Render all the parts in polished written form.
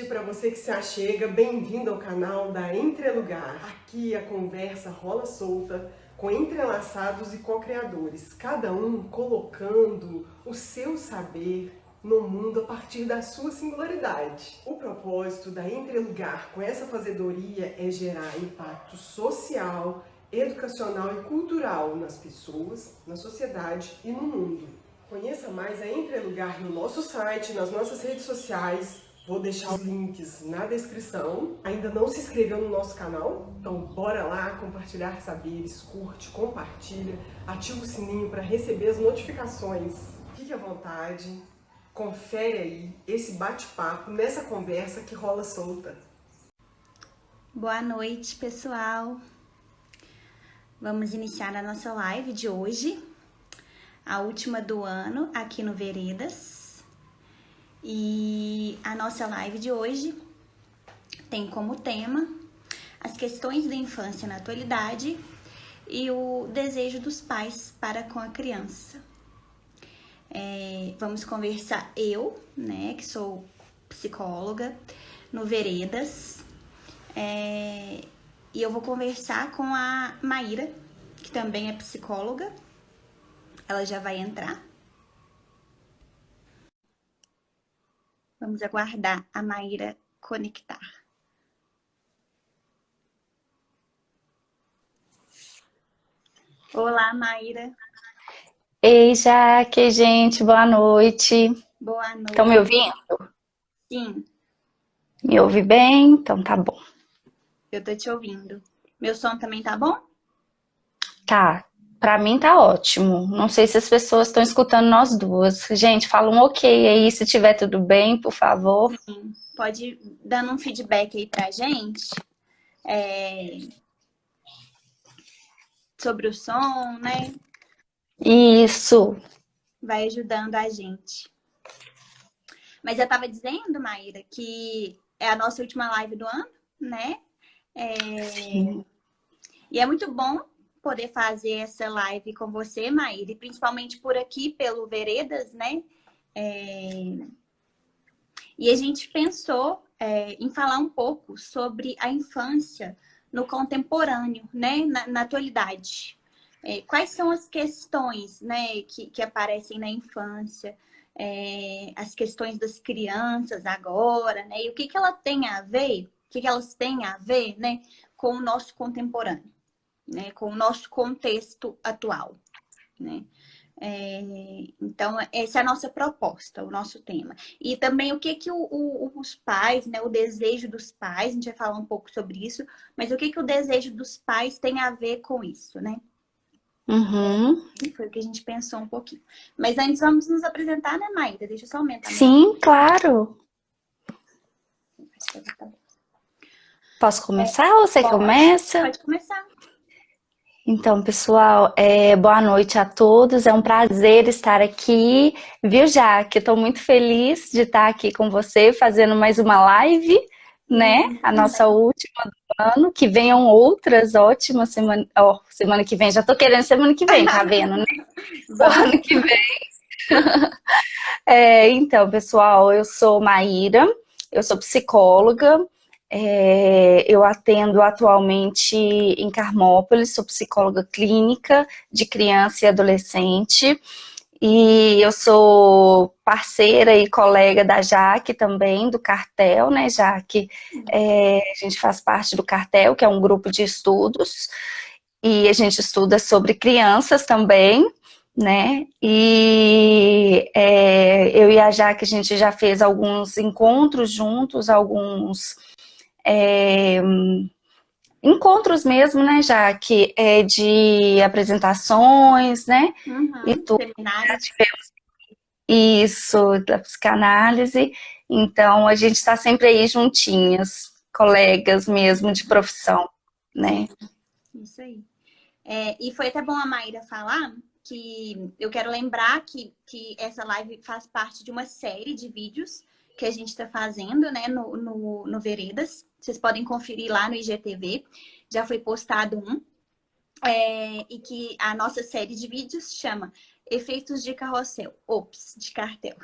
para você que se achega, bem-vindo ao canal da Entrelugar. Aqui a conversa rola solta com entrelaçados e co-criadores, cada um colocando o seu saber no mundo a partir da sua singularidade. O propósito da Entrelugar com essa fazedoria é gerar impacto social, educacional e cultural nas pessoas, na sociedade e no mundo. Conheça mais a Entrelugar no nosso site, nas nossas redes sociais. Vou deixar os links na descrição. Ainda não se inscreveu no nosso canal? Então bora lá compartilhar saberes, curte, compartilha, ativa o sininho para receber as notificações. Fique à vontade, confere aí esse bate-papo nessa conversa que rola solta. Boa noite, pessoal. Vamos iniciar a nossa live de hoje, a última do ano aqui no Veredas. E a nossa live de hoje tem como tema as questões da infância na atualidade e o desejo dos pais para com a criança. Vamos conversar que sou psicóloga no Veredas, e eu vou conversar com a Maíra, que também é psicóloga. Ela já vai entrar. Vamos aguardar a Maíra conectar. Olá, Maíra. Ei, Jaque, gente, boa noite. Boa noite. Estão me ouvindo? Sim. Me ouve bem? Então tá bom. Eu tô te ouvindo. Meu som também tá bom? Tá, pra mim tá ótimo. Não sei se as pessoas estão escutando nós duas. Gente, fala um ok aí, se tiver tudo bem, por favor. Sim. Pode ir dando um feedback aí pra gente. Sobre o som, né? Isso. Vai ajudando a gente. Mas eu tava dizendo, Maíra, que é a nossa última live do ano, né? Sim. E é muito bom poder fazer essa live com você, Maíra, e principalmente por aqui, pelo Veredas, né? E a gente pensou em falar um pouco sobre a infância no contemporâneo, né? Na atualidade. Quais são as questões, né, que aparecem na infância, as questões das crianças agora, né? E o que ela tem a ver, o que elas têm a ver, né, com o nosso contemporâneo, né, com o nosso contexto atual, né? Então, essa é a nossa proposta, o nosso tema. E também o que os pais, né, o desejo dos pais, a gente vai falar um pouco sobre isso, mas o que o desejo dos pais tem a ver com isso, né? Uhum. Foi o que a gente pensou um pouquinho. Mas antes vamos nos apresentar, né, Maíra? Deixa eu só aumentar. Sim, claro. Posso começar ou você começa? Pode começar. Então, pessoal, boa noite a todos. É um prazer estar aqui, viu, Jaque? Estou muito feliz de estar aqui com você, fazendo mais uma live, né? A nossa última do ano. Que venham outras ótimas semana que vem. Já estou querendo semana que vem, tá vendo, né? O ano que vem. Então, pessoal, eu sou Maíra, eu sou psicóloga. Eu atendo atualmente em Carmópolis, sou psicóloga clínica de criança e adolescente, e eu sou parceira e colega da Jaque também, do Cartel, né, Jaque? A gente faz parte do Cartel, que é um grupo de estudos, e a gente estuda sobre crianças também, né? E eu e a Jaque, a gente já fez alguns encontros juntos, alguns encontros mesmo, né, Jaque? De apresentações, né? E tudo. Seminários. Isso, da psicanálise. Então, a gente está sempre aí juntinhas, colegas mesmo de profissão, né? Isso aí. E foi até bom a Maíra falar que eu quero lembrar que essa live faz parte de uma série de vídeos que a gente está fazendo, né, no Veredas. Vocês podem conferir lá no IGTV. Já foi postado um. E que a nossa série de vídeos chama efeitos de carrossel. Ops, de cartel.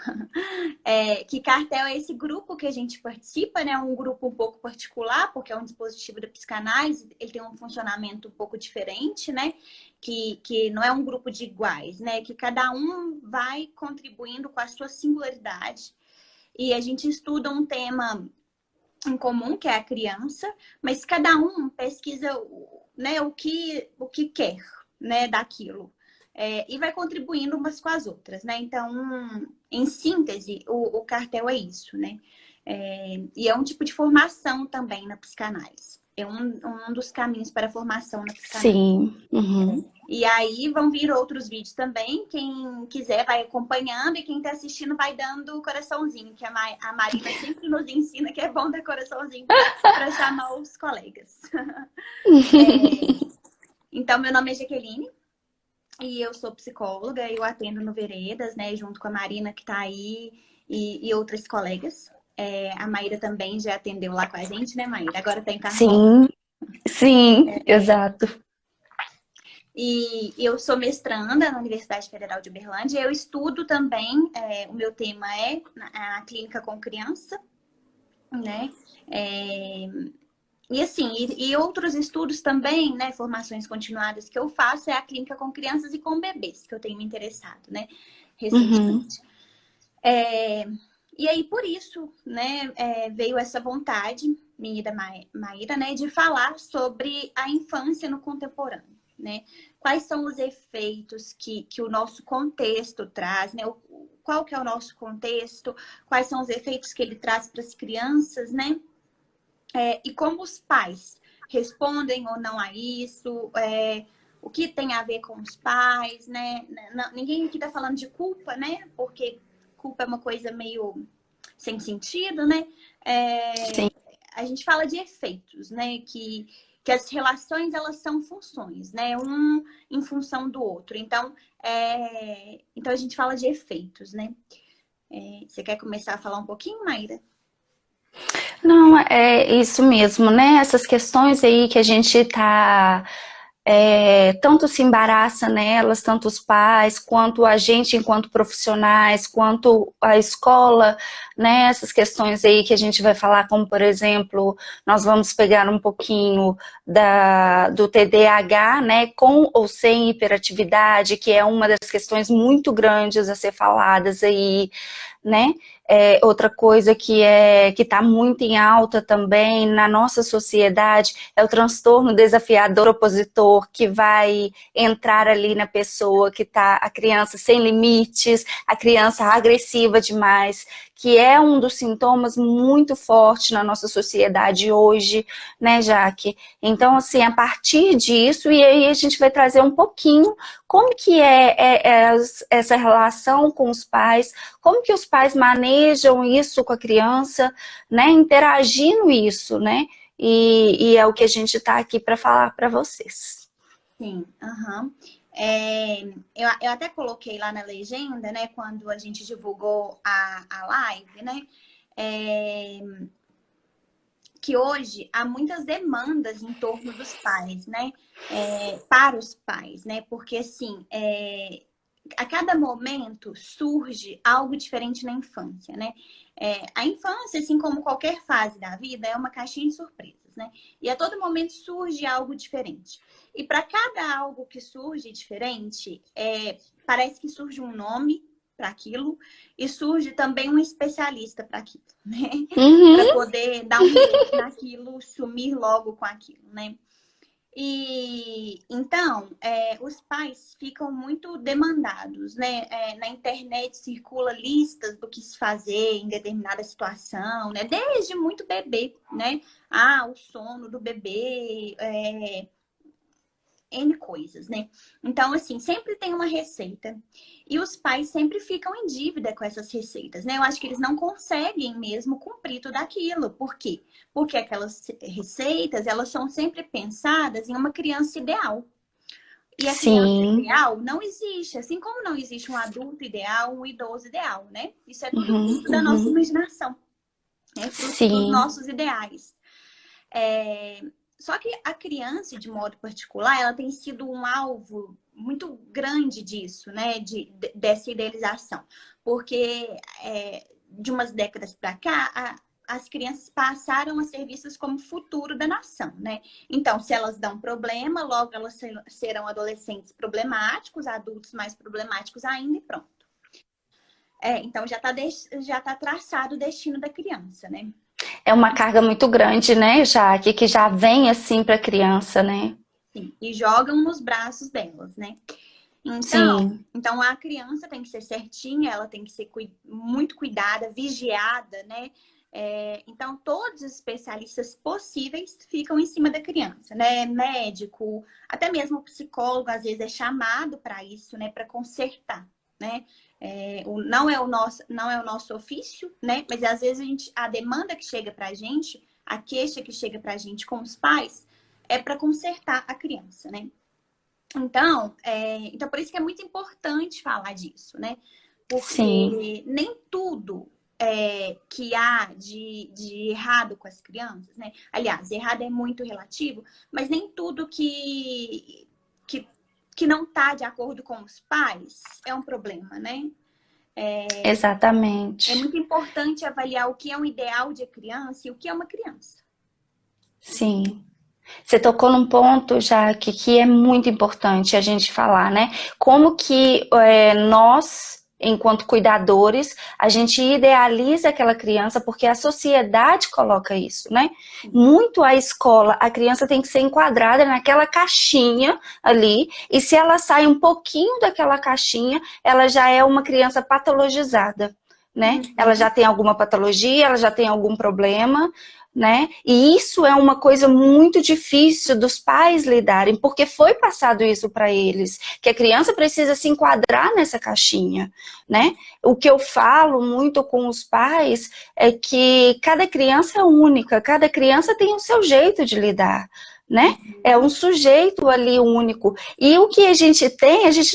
Que cartel é esse grupo que a gente participa, né? Um grupo um pouco particular, porque é um dispositivo da psicanálise, ele tem um funcionamento um pouco diferente, né? Que não é um grupo de iguais, né? Que cada um vai contribuindo com a sua singularidade. E a gente estuda um tema em comum, que é a criança, mas cada um pesquisa, né, o que quer, né, daquilo. E vai contribuindo umas com as outras, né? Então, em síntese, o cartel é isso, né? E é um tipo de formação também na psicanálise. É um dos caminhos para a formação na psicanálise. Sim. Uhum. E aí vão vir outros vídeos também. Quem quiser vai acompanhando e quem está assistindo vai dando coraçãozinho, que a Marina sempre nos ensina que é bom dar coraçãozinho para chamar os colegas. Então, meu nome é Jaqueline e eu sou psicóloga. Eu atendo no Veredas, né, junto com a Marina que está aí e outras colegas. A Maíra também já atendeu lá com a gente, né, Maíra? Agora está em Carnaval. Sim, exato. E eu sou mestranda na Universidade Federal de Uberlândia. Eu estudo também, o meu tema é a clínica com criança, né? E assim, e outros estudos também, né? Formações continuadas que eu faço é a clínica com crianças e com bebês, que eu tenho me interessado, né? Recentemente. E aí, por isso, né, veio essa vontade minha e da Maíra, né, de falar sobre a infância no contemporâneo. Né? Quais são os efeitos que o nosso contexto traz, né? Qual que é o nosso contexto, quais são os efeitos que ele traz para as crianças, né? E como os pais respondem ou não a isso, o que tem a ver com os pais, né? Ninguém aqui está falando de culpa, né? Porque culpa é uma coisa meio sem sentido, né? Sim. A gente fala de efeitos, né? Que as relações, elas são funções, né? Um em função do outro. Então a gente fala de efeitos, né? Você quer começar a falar um pouquinho, Maíra? Não, é isso mesmo, né? Essas questões aí que a gente tá... tanto se embaraça nelas, tanto os pais, quanto a gente enquanto profissionais, quanto a escola, né, essas questões aí que a gente vai falar, como por exemplo, nós vamos pegar um pouquinho do TDAH, né, com ou sem hiperatividade, que é uma das questões muito grandes a ser faladas aí, né? Outra coisa que está muito em alta também na nossa sociedade é o transtorno desafiador opositor, que vai entrar ali na pessoa que está, a criança sem limites, a criança agressiva demais, que é um dos sintomas muito forte na nossa sociedade hoje, né, Jaque? Então, assim, a partir disso, e aí a gente vai trazer um pouquinho como que essa relação com os pais, como que os pais manejam isso com a criança, né, interagindo isso, né, e é o que a gente está aqui para falar para vocês. Sim, aham. Eu até coloquei lá na legenda, né, quando a gente divulgou a live, né, que hoje há muitas demandas em torno dos pais, né, para os pais, né, porque assim, a cada momento surge algo diferente na infância, né? A infância, assim como qualquer fase da vida, é uma caixinha de surpresas, né? E a todo momento surge algo diferente. E para cada algo que surge diferente, parece que surge um nome para aquilo e surge também um especialista para aquilo, né? Para poder dar um jeito naquilo, sumir logo com aquilo, né? E então, os pais ficam muito demandados, né? Na internet circula listas do que se fazer em determinada situação, né? Desde muito bebê, né? O sono do bebê, N coisas, né? Então, assim, sempre tem uma receita. E os pais sempre ficam em dívida com essas receitas, né? Eu acho que eles não conseguem mesmo cumprir tudo aquilo. Por quê? Porque aquelas receitas, elas são sempre pensadas em uma criança ideal. E a criança ideal não existe. Assim como não existe um adulto ideal, um idoso ideal, né? Isso é tudo fruto da nossa imaginação. É fruto dos nossos ideais. Só que a criança, de modo particular, ela tem sido um alvo muito grande disso, né? Dessa idealização. Porque de umas décadas para cá, as crianças passaram a ser vistas como futuro da nação, né? Então, se elas dão problema, logo elas serão adolescentes problemáticos, adultos mais problemáticos ainda e pronto. Então, já tá traçado o destino da criança, né? É uma carga muito grande, né, Jaque, que já vem assim para a criança, né? Sim, e jogam nos braços delas, né? Então a criança tem que ser certinha, ela tem que ser muito cuidada, vigiada, né? Então, todos os especialistas possíveis ficam em cima da criança, né? Médico, até mesmo o psicólogo, às vezes, é chamado para isso, né? Para consertar, né? Não é o nosso ofício, né? Mas às vezes a demanda que chega para a gente, a queixa que chega para a gente com os pais, é para consertar a criança, né? Então, por isso que é muito importante falar disso, né? Porque nem tudo que há de errado com as crianças, né? Aliás, errado é muito relativo, mas nem tudo que não está de acordo com os pais é um problema, né? Exatamente. É muito importante avaliar o que é um ideal de criança e o que é uma criança. Sim. Você tocou num ponto, Jaque, que é muito importante a gente falar, né? Como que nós, enquanto cuidadores, a gente idealiza aquela criança porque a sociedade coloca isso, né? Muito a escola, a criança tem que ser enquadrada naquela caixinha ali, e se ela sai um pouquinho daquela caixinha, ela já é uma criança patologizada, né? Ela já tem alguma patologia, ela já tem algum problema, né? E isso é uma coisa muito difícil dos pais lidarem, porque foi passado isso para eles, que a criança precisa se enquadrar nessa caixinha, né? O que eu falo muito com os pais é que cada criança é única, cada criança tem o seu jeito de lidar, né? É um sujeito ali único. E o que a gente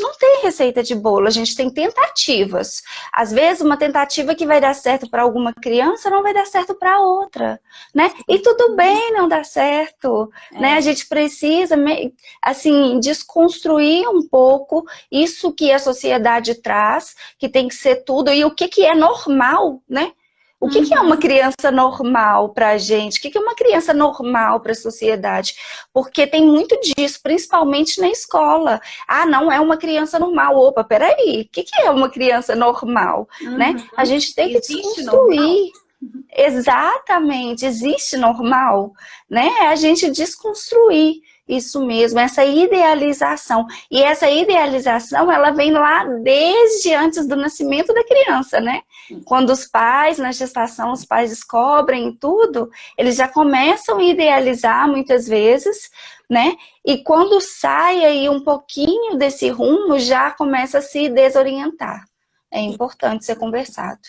não tem receita de bolo, a gente tem tentativas. Às vezes, uma tentativa que vai dar certo para alguma criança não vai dar certo para outra, né? E tudo bem não dar certo, né? A gente precisa, assim, desconstruir um pouco isso que a sociedade traz, que tem que ser tudo, e o que é normal, né? O que é uma criança normal para a gente? O que é uma criança normal para a sociedade? Porque tem muito disso, principalmente na escola. Ah, não é uma criança normal. Opa, peraí, o que é uma criança normal? Né? A gente tem que desconstruir. Exatamente, existe normal, né? A gente desconstruir isso mesmo, essa idealização. E essa idealização, ela vem lá desde antes do nascimento da criança, né? Quando os pais, na gestação, os pais descobrem tudo, eles já começam a idealizar muitas vezes, né? E quando sai aí um pouquinho desse rumo, já começa a se desorientar. É importante ser conversado.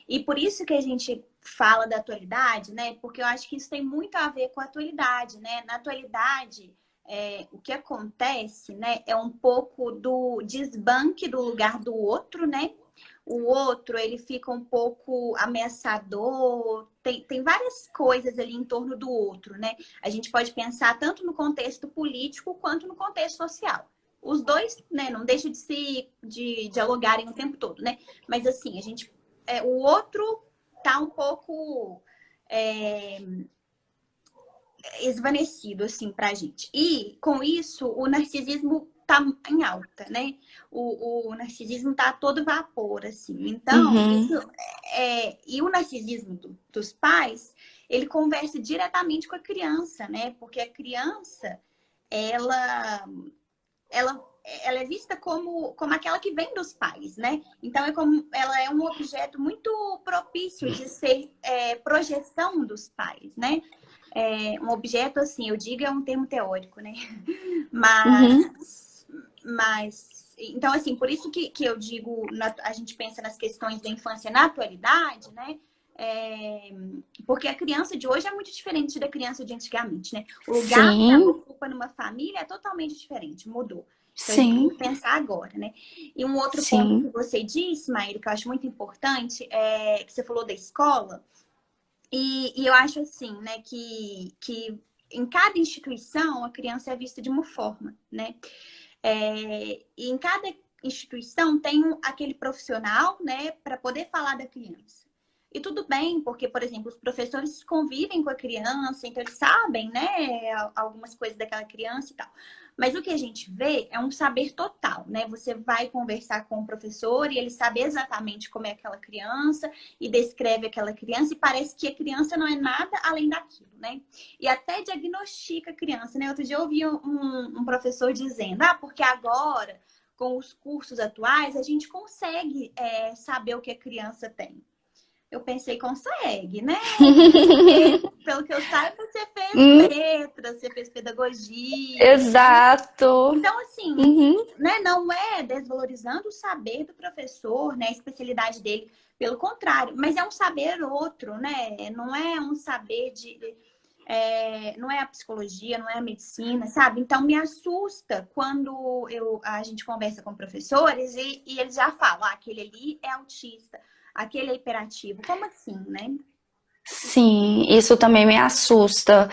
E por isso que a gente fala da atualidade, né? Porque eu acho que isso tem muito a ver com a atualidade, né? Na atualidade, o que acontece, né? É um pouco do desbanque do lugar do outro, né? O outro, ele fica um pouco ameaçador, tem várias coisas ali em torno do outro, né? A gente pode pensar tanto no contexto político quanto no contexto social. Os dois, né, não deixam de dialogarem o tempo todo, né? Mas assim, o outro tá um pouco esvanecido, assim, pra gente. E, com isso, o narcisismo tá em alta, né? O narcisismo tá a todo vapor, assim. Então, e o narcisismo dos pais, ele conversa diretamente com a criança, né? Porque a criança, ela é vista como aquela que vem dos pais, né? Então, ela é um objeto muito propício de ser projeção dos pais, né? Um objeto, assim, eu digo, é um termo teórico, né? Então, assim, por isso que eu digo, a gente pensa nas questões da infância na atualidade, né? Porque a criança de hoje é muito diferente da criança de antigamente, né? O lugar que ela ocupa numa família é totalmente diferente, mudou. Então, a gente tem que pensar agora, né? E um outro ponto que você disse, Maíra, que eu acho muito importante, é que você falou da escola. E eu acho assim, né, que em cada instituição a criança é vista de uma forma, né? E em cada instituição tem aquele profissional, né, para poder falar da criança. E tudo bem, porque, por exemplo, os professores convivem com a criança, então eles sabem, né, algumas coisas daquela criança e tal. Mas o que a gente vê é um saber total, né? Você vai conversar com o professor e ele sabe exatamente como é aquela criança e descreve aquela criança e parece que a criança não é nada além daquilo, né? E até diagnostica a criança, né? Outro dia eu ouvi um professor dizendo, porque agora, com os cursos atuais, a gente consegue saber o que a criança tem. Eu pensei, consegue, né? Porque, pelo que eu saiba, você fez letras, você fez pedagogia. Exato. Então, assim, né, não é desvalorizando o saber do professor, né, a especialidade dele, pelo contrário, mas é um saber outro, né? Não é um saber não é a psicologia, não é a medicina, sabe? Então, me assusta quando a gente conversa com professores e eles já falam, aquele ali é autista. Aquele é hiperativo. Como assim, né? Sim, isso também me assusta.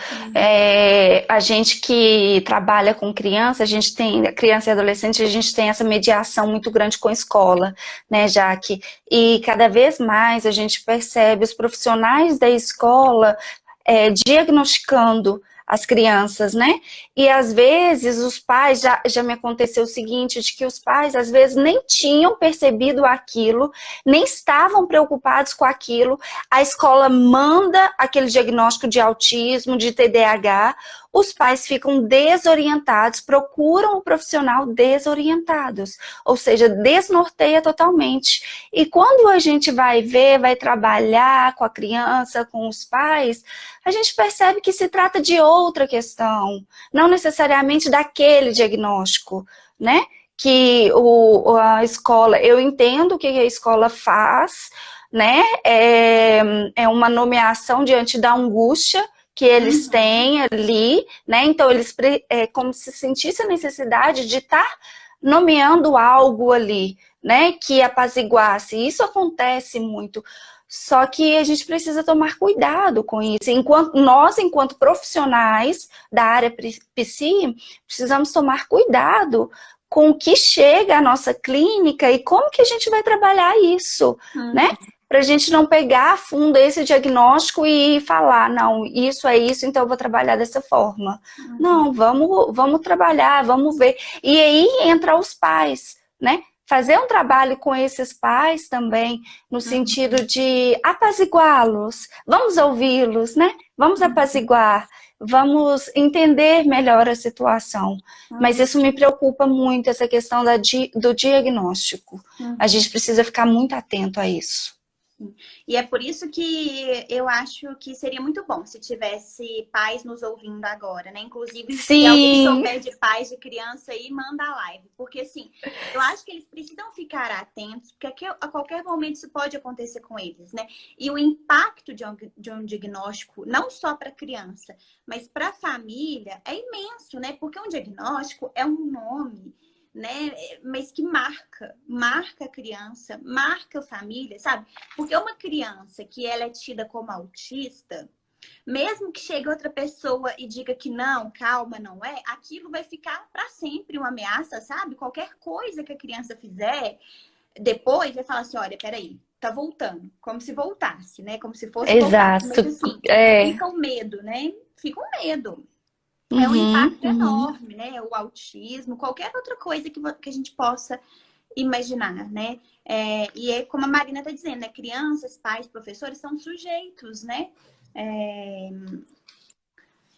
A gente que trabalha com criança, a gente tem, criança e adolescente, a gente tem essa mediação muito grande com a escola, né, Jaque? E cada vez mais a gente percebe os profissionais da escola diagnosticando as crianças, né? E às vezes os pais, já me aconteceu o seguinte, de que os pais às vezes nem tinham percebido aquilo, nem estavam preocupados com aquilo, a escola manda aquele diagnóstico de autismo, de TDAH, os pais ficam desorientados, procuram o profissional desorientados, ou seja, desnorteia totalmente. E quando a gente vai ver, vai trabalhar com a criança, com os pais, a gente percebe que se trata de outra questão, não necessariamente daquele diagnóstico, né? Que a escola, eu entendo o que a escola faz, né? É uma nomeação diante da angústia que eles têm ali, né? Então eles como se sentissem a necessidade de estar nomeando algo ali, né? Que apaziguasse. Isso acontece muito. Só que a gente precisa tomar cuidado com isso. Enquanto profissionais da área psi, precisamos tomar cuidado com o que chega à nossa clínica e como que a gente vai trabalhar isso, né? Para a gente não pegar a fundo esse diagnóstico e falar, não, isso é isso, então eu vou trabalhar dessa forma. Não, vamos trabalhar, vamos ver. E aí entra os pais, né? Fazer um trabalho com esses pais também, no sentido de apaziguá-los, vamos ouvi-los, né? Vamos apaziguar, vamos entender melhor a situação. Mas isso me preocupa muito, essa questão do diagnóstico. A gente precisa ficar muito atento a isso. E é por isso que eu acho que seria muito bom se tivesse pais nos ouvindo agora, né? Inclusive, se alguém souber de pais de criança aí, manda a live. Porque, assim, eu acho que eles precisam ficar atentos, porque a qualquer momento isso pode acontecer com eles, né? E o impacto de um diagnóstico, não só para a criança, mas para a família, é imenso, né? Porque um diagnóstico é um nome, né? Mas que marca a criança, marca a família, sabe? Porque uma criança que ela é tida como autista, mesmo que chegue outra pessoa e diga que não, calma, não é, aquilo vai ficar para sempre uma ameaça, sabe? Qualquer coisa que a criança fizer, depois vai falar assim, olha, peraí, tá voltando, como se voltasse, né? Como se fosse Exato. Voltasse. Mas assim, fica o medo, né? Fica o medo. É um impacto enorme, né? O autismo, qualquer outra coisa que a gente possa imaginar, né? E é como a Marina está dizendo, né? Crianças, pais, professores são sujeitos, né?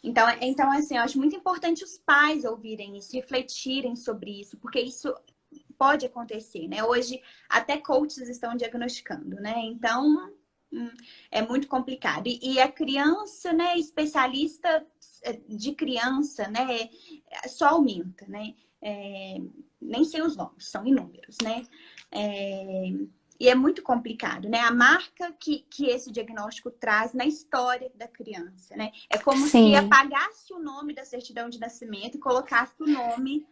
Então, assim, eu acho muito importante os pais ouvirem isso, refletirem sobre isso, porque isso pode acontecer, né? Hoje, até coaches estão diagnosticando, né? Então, é muito complicado. E a criança, né? Especialista de criança, né? Só aumenta, né? Nem sei os nomes, são inúmeros, né? E é muito complicado, né? A marca que esse diagnóstico traz na história da criança, né? É como se apagasse o nome da certidão de nascimento e colocasse o nome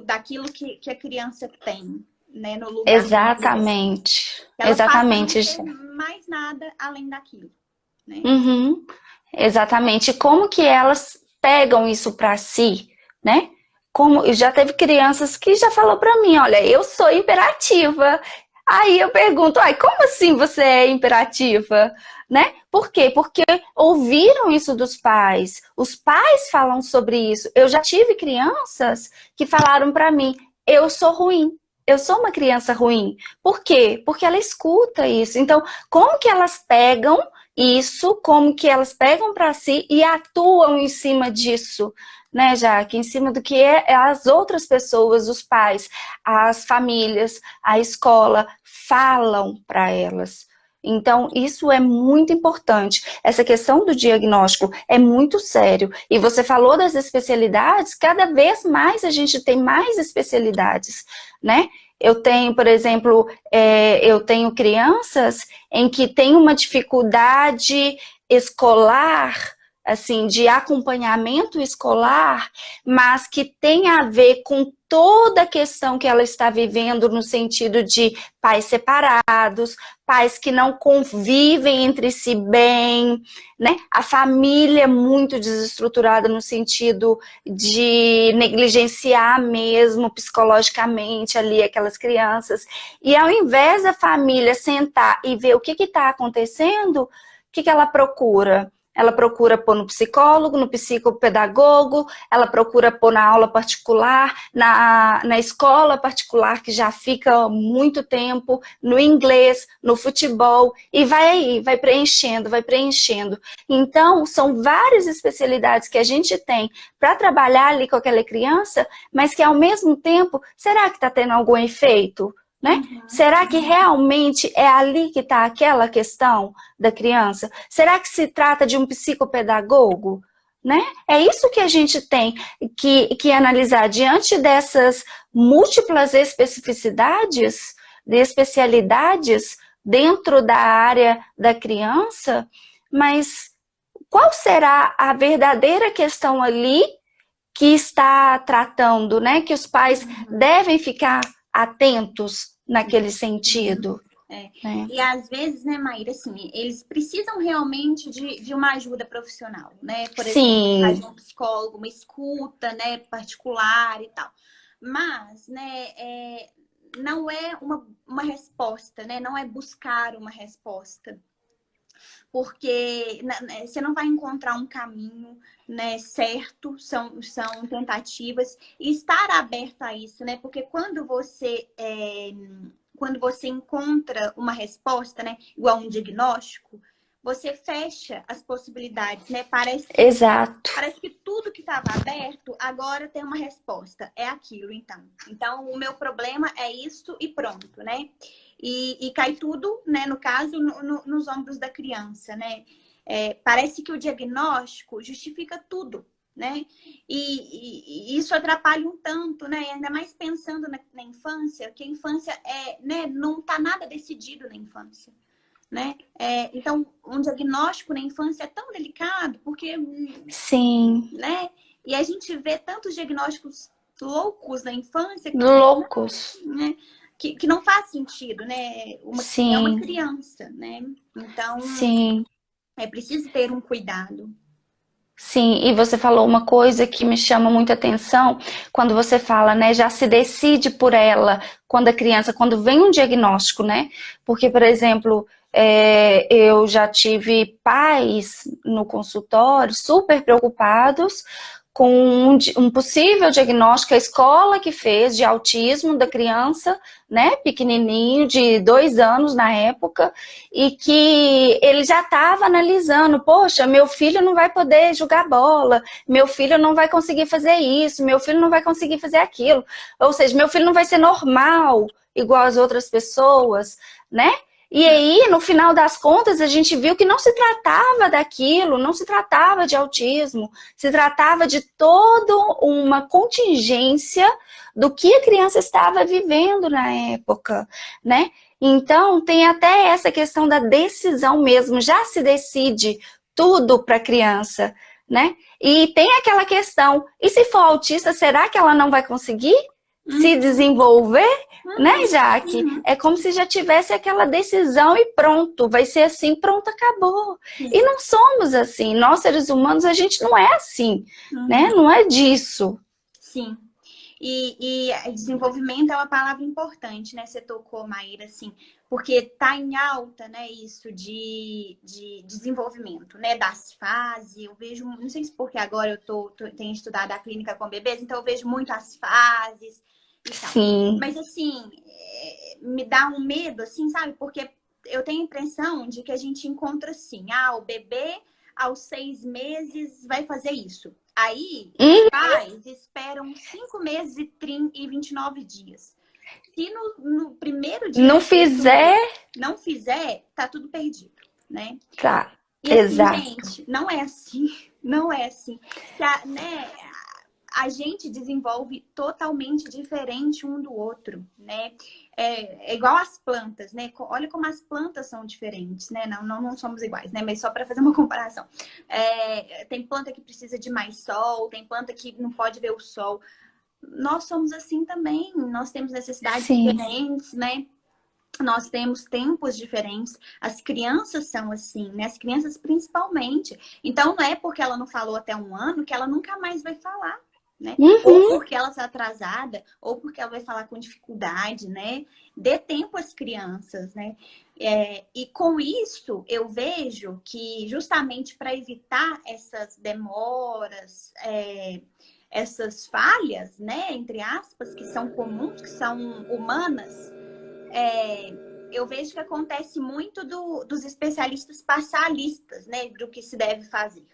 daquilo que a criança tem, né? No lugar. Exatamente. Ela Exatamente. Passa a não ter mais nada além daquilo, né? Exatamente. Como que elas pegam isso para si, né? como já teve crianças que já falou para mim, olha, eu sou imperativa. Aí eu pergunto, ai, como assim você é imperativa? Né? Por quê? Porque ouviram isso dos pais. Os pais falam sobre isso. Eu já tive crianças que falaram para mim, eu sou ruim. Eu sou uma criança ruim. Por quê? Porque ela escuta isso. Então, como que elas pegam isso, como que elas pegam para si e atuam em cima disso? Né, Jaque? Em cima do que é as outras pessoas, os pais, as famílias, a escola falam para elas. Então, isso é muito importante. Essa questão do diagnóstico é muito sério. E você falou das especialidades, cada vez mais a gente tem mais especialidades, né? Eu tenho, por exemplo, eu tenho crianças em que tem uma dificuldade escolar, assim, de acompanhamento escolar, mas que tem a ver com toda a questão que ela está vivendo no sentido de pais separados, pais que não convivem entre si bem, né? A família é muito desestruturada no sentido de negligenciar mesmo psicologicamente ali aquelas crianças. E ao invés da família sentar e ver o que está acontecendo, o que ela procura? Ela procura pôr no psicólogo, no psicopedagogo, ela procura pôr na aula particular, na escola particular, que já fica muito tempo, no inglês, no futebol, e vai aí, vai preenchendo, vai preenchendo. Então, são várias especialidades que a gente tem para trabalhar ali com aquela criança, mas que ao mesmo tempo, será que está tendo algum efeito? Né? Uhum. Será que realmente é ali que está aquela questão da criança? Será que se trata de um psicopedagogo? Né? É isso que a gente tem que analisar diante dessas múltiplas especificidades, de especialidades dentro da área da criança, mas qual será a verdadeira questão ali que está tratando, né? Que os pais devem ficar atentos naquele sentido. Né? E às vezes, né, Maíra, assim, eles precisam realmente de uma ajuda profissional, né? Por exemplo, de um psicólogo, uma escuta, né, particular e tal. Mas, né, não é uma resposta, né? Não é buscar uma resposta. Porque você não vai encontrar um caminho, né, certo, são tentativas, e estar aberto a isso, né? Porque quando você encontra uma resposta, né, igual um diagnóstico, você fecha as possibilidades, né? Exato. Parece que tudo que estava aberto agora tem uma resposta, é aquilo, então. Então, o meu problema é isso e pronto, né? E cai tudo, né, no caso, nos ombros da criança, né? Parece que o diagnóstico justifica tudo, né? E isso atrapalha um tanto, né? Ainda mais pensando na infância, que a infância né, não está nada decidido na infância, né? Então, um diagnóstico na infância é tão delicado, porque... Sim. Né? E a gente vê tantos diagnósticos loucos na infância... Loucos. Né? Que não faz sentido, né? É uma criança, né? Então, sim, é preciso ter um cuidado. Sim, e você falou uma coisa que me chama muita atenção, quando você fala, né, já se decide por ela, quando vem um diagnóstico, né? Porque, por exemplo, eu já tive pais no consultório super preocupados com um possível diagnóstico, a escola que fez de autismo da criança, né, pequenininho, de 2 anos na época, e que ele já estava analisando, poxa, meu filho não vai poder jogar bola, meu filho não vai conseguir fazer isso, meu filho não vai conseguir fazer aquilo, ou seja, meu filho não vai ser normal, igual as outras pessoas, né? E aí, no final das contas, a gente viu que não se tratava daquilo, não se tratava de autismo, se tratava de toda uma contingência do que a criança estava vivendo na época, né? Então, tem até essa questão da decisão mesmo, já se decide tudo para a criança, né? E tem aquela questão, e se for autista, será que ela não vai conseguir se desenvolver? Né, Jaque? É como se já tivesse aquela decisão e pronto, vai ser assim, pronto, acabou. E não somos assim, nós seres humanos, a gente não é assim, né? Não é disso. Sim. E desenvolvimento é uma palavra importante, né? Você tocou, Maíra, assim, porque tá em alta, né, isso de desenvolvimento, né, das fases. Eu vejo, não sei se porque agora tenho estudado a clínica com bebês, então eu vejo muito as fases e tal. Sim. Mas, assim, me dá um medo, assim, sabe? Porque eu tenho a impressão de que a gente encontra assim, o bebê aos 6 meses vai fazer isso. Aí, os pais esperam 5 meses e 29 dias. Se no primeiro dia não fizer, tá tudo perdido, né? Tá. E assim, Exato. gente, não é assim. Não é assim. A gente desenvolve totalmente diferente um do outro, né? É igual as plantas, né? Olha como as plantas são diferentes, né? Não somos iguais, né? Mas só para fazer uma comparação. Tem planta que precisa de mais sol, tem planta que não pode ver o sol. Nós somos assim também, nós temos necessidades diferentes, né? Nós temos tempos diferentes. As crianças são assim, né? As crianças principalmente. Então, não é porque ela não falou até 1 ano que ela nunca mais vai falar, né? Ou porque ela está atrasada, ou porque ela vai falar com dificuldade, né? Dê tempo às crianças, né? E com isso, eu vejo que justamente para evitar essas demoras, essas falhas, né? Entre aspas, que são comuns, que são humanas, eu vejo que acontece muito dos especialistas passar listas, né? Do que se deve fazer.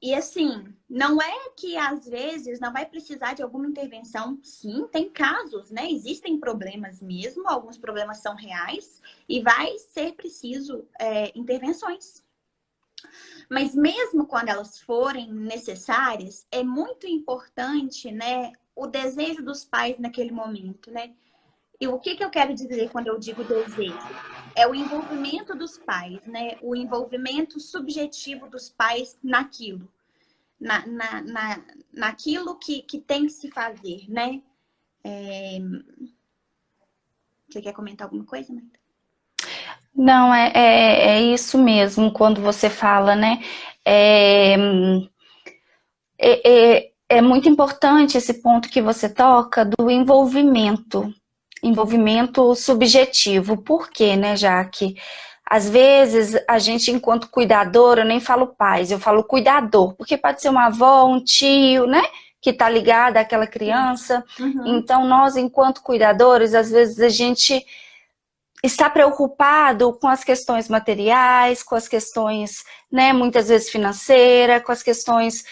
E assim, não é que às vezes não vai precisar de alguma intervenção. Sim, tem casos, né? Existem problemas mesmo, alguns problemas são reais e vai ser preciso intervenções. Mas mesmo quando elas forem necessárias, é muito importante, né, o desejo dos pais naquele momento, né? E o que eu quero dizer quando eu digo desejo? É o envolvimento dos pais, né? O envolvimento subjetivo dos pais naquilo. Naquilo que tem que se fazer, né? Você quer comentar alguma coisa, Marta? Não, é isso mesmo, quando você fala, né? É muito importante esse ponto que você toca do envolvimento subjetivo. Por quê, né, Jaque? Às vezes, a gente, enquanto cuidador, eu nem falo pais, eu falo cuidador, porque pode ser uma avó, um tio, né, que tá ligado àquela criança. Então, nós, enquanto cuidadores, às vezes a gente está preocupado com as questões materiais, com as questões, né, muitas vezes financeiras, com as questões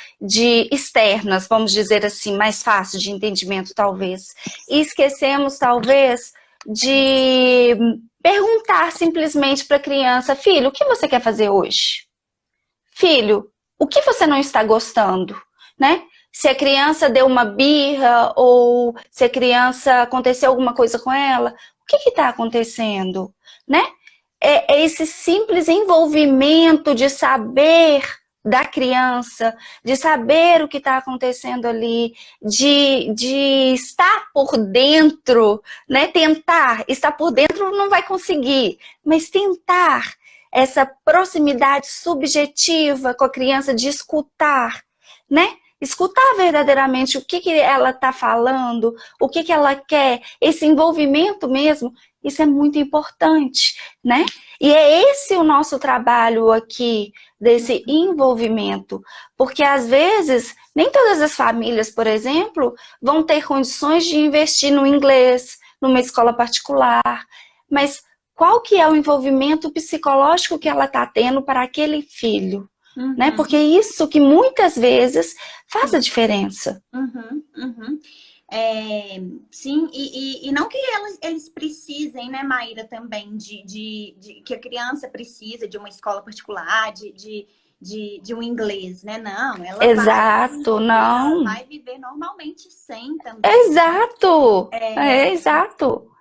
externas, vamos dizer assim, mais fácil de entendimento, talvez. E esquecemos, talvez, de perguntar simplesmente para a criança: filho, o que você quer fazer hoje? Filho, o que você não está gostando? Né? Se a criança deu uma birra ou se a criança aconteceu alguma coisa com ela, o que está acontecendo? Né? É esse simples envolvimento de saber da criança, de saber o que está acontecendo ali, de estar por dentro, né? Tentar estar por dentro não vai conseguir, mas tentar essa proximidade subjetiva com a criança, de escutar, né? Escutar verdadeiramente o que ela está falando, o que ela quer, esse envolvimento mesmo, isso é muito importante, né? E é esse o nosso trabalho aqui, desse envolvimento, porque às vezes, nem todas as famílias, por exemplo, vão ter condições de investir no inglês, numa escola particular, mas qual que é o envolvimento psicológico que ela está tendo para aquele filho? Né? Porque é isso que muitas vezes faz a diferença. Sim, e não que eles precisem, né, Maíra, também que a criança precisa de uma escola particular, de um inglês, né? Não, ela vai viver normalmente sem também. Exato! Exato!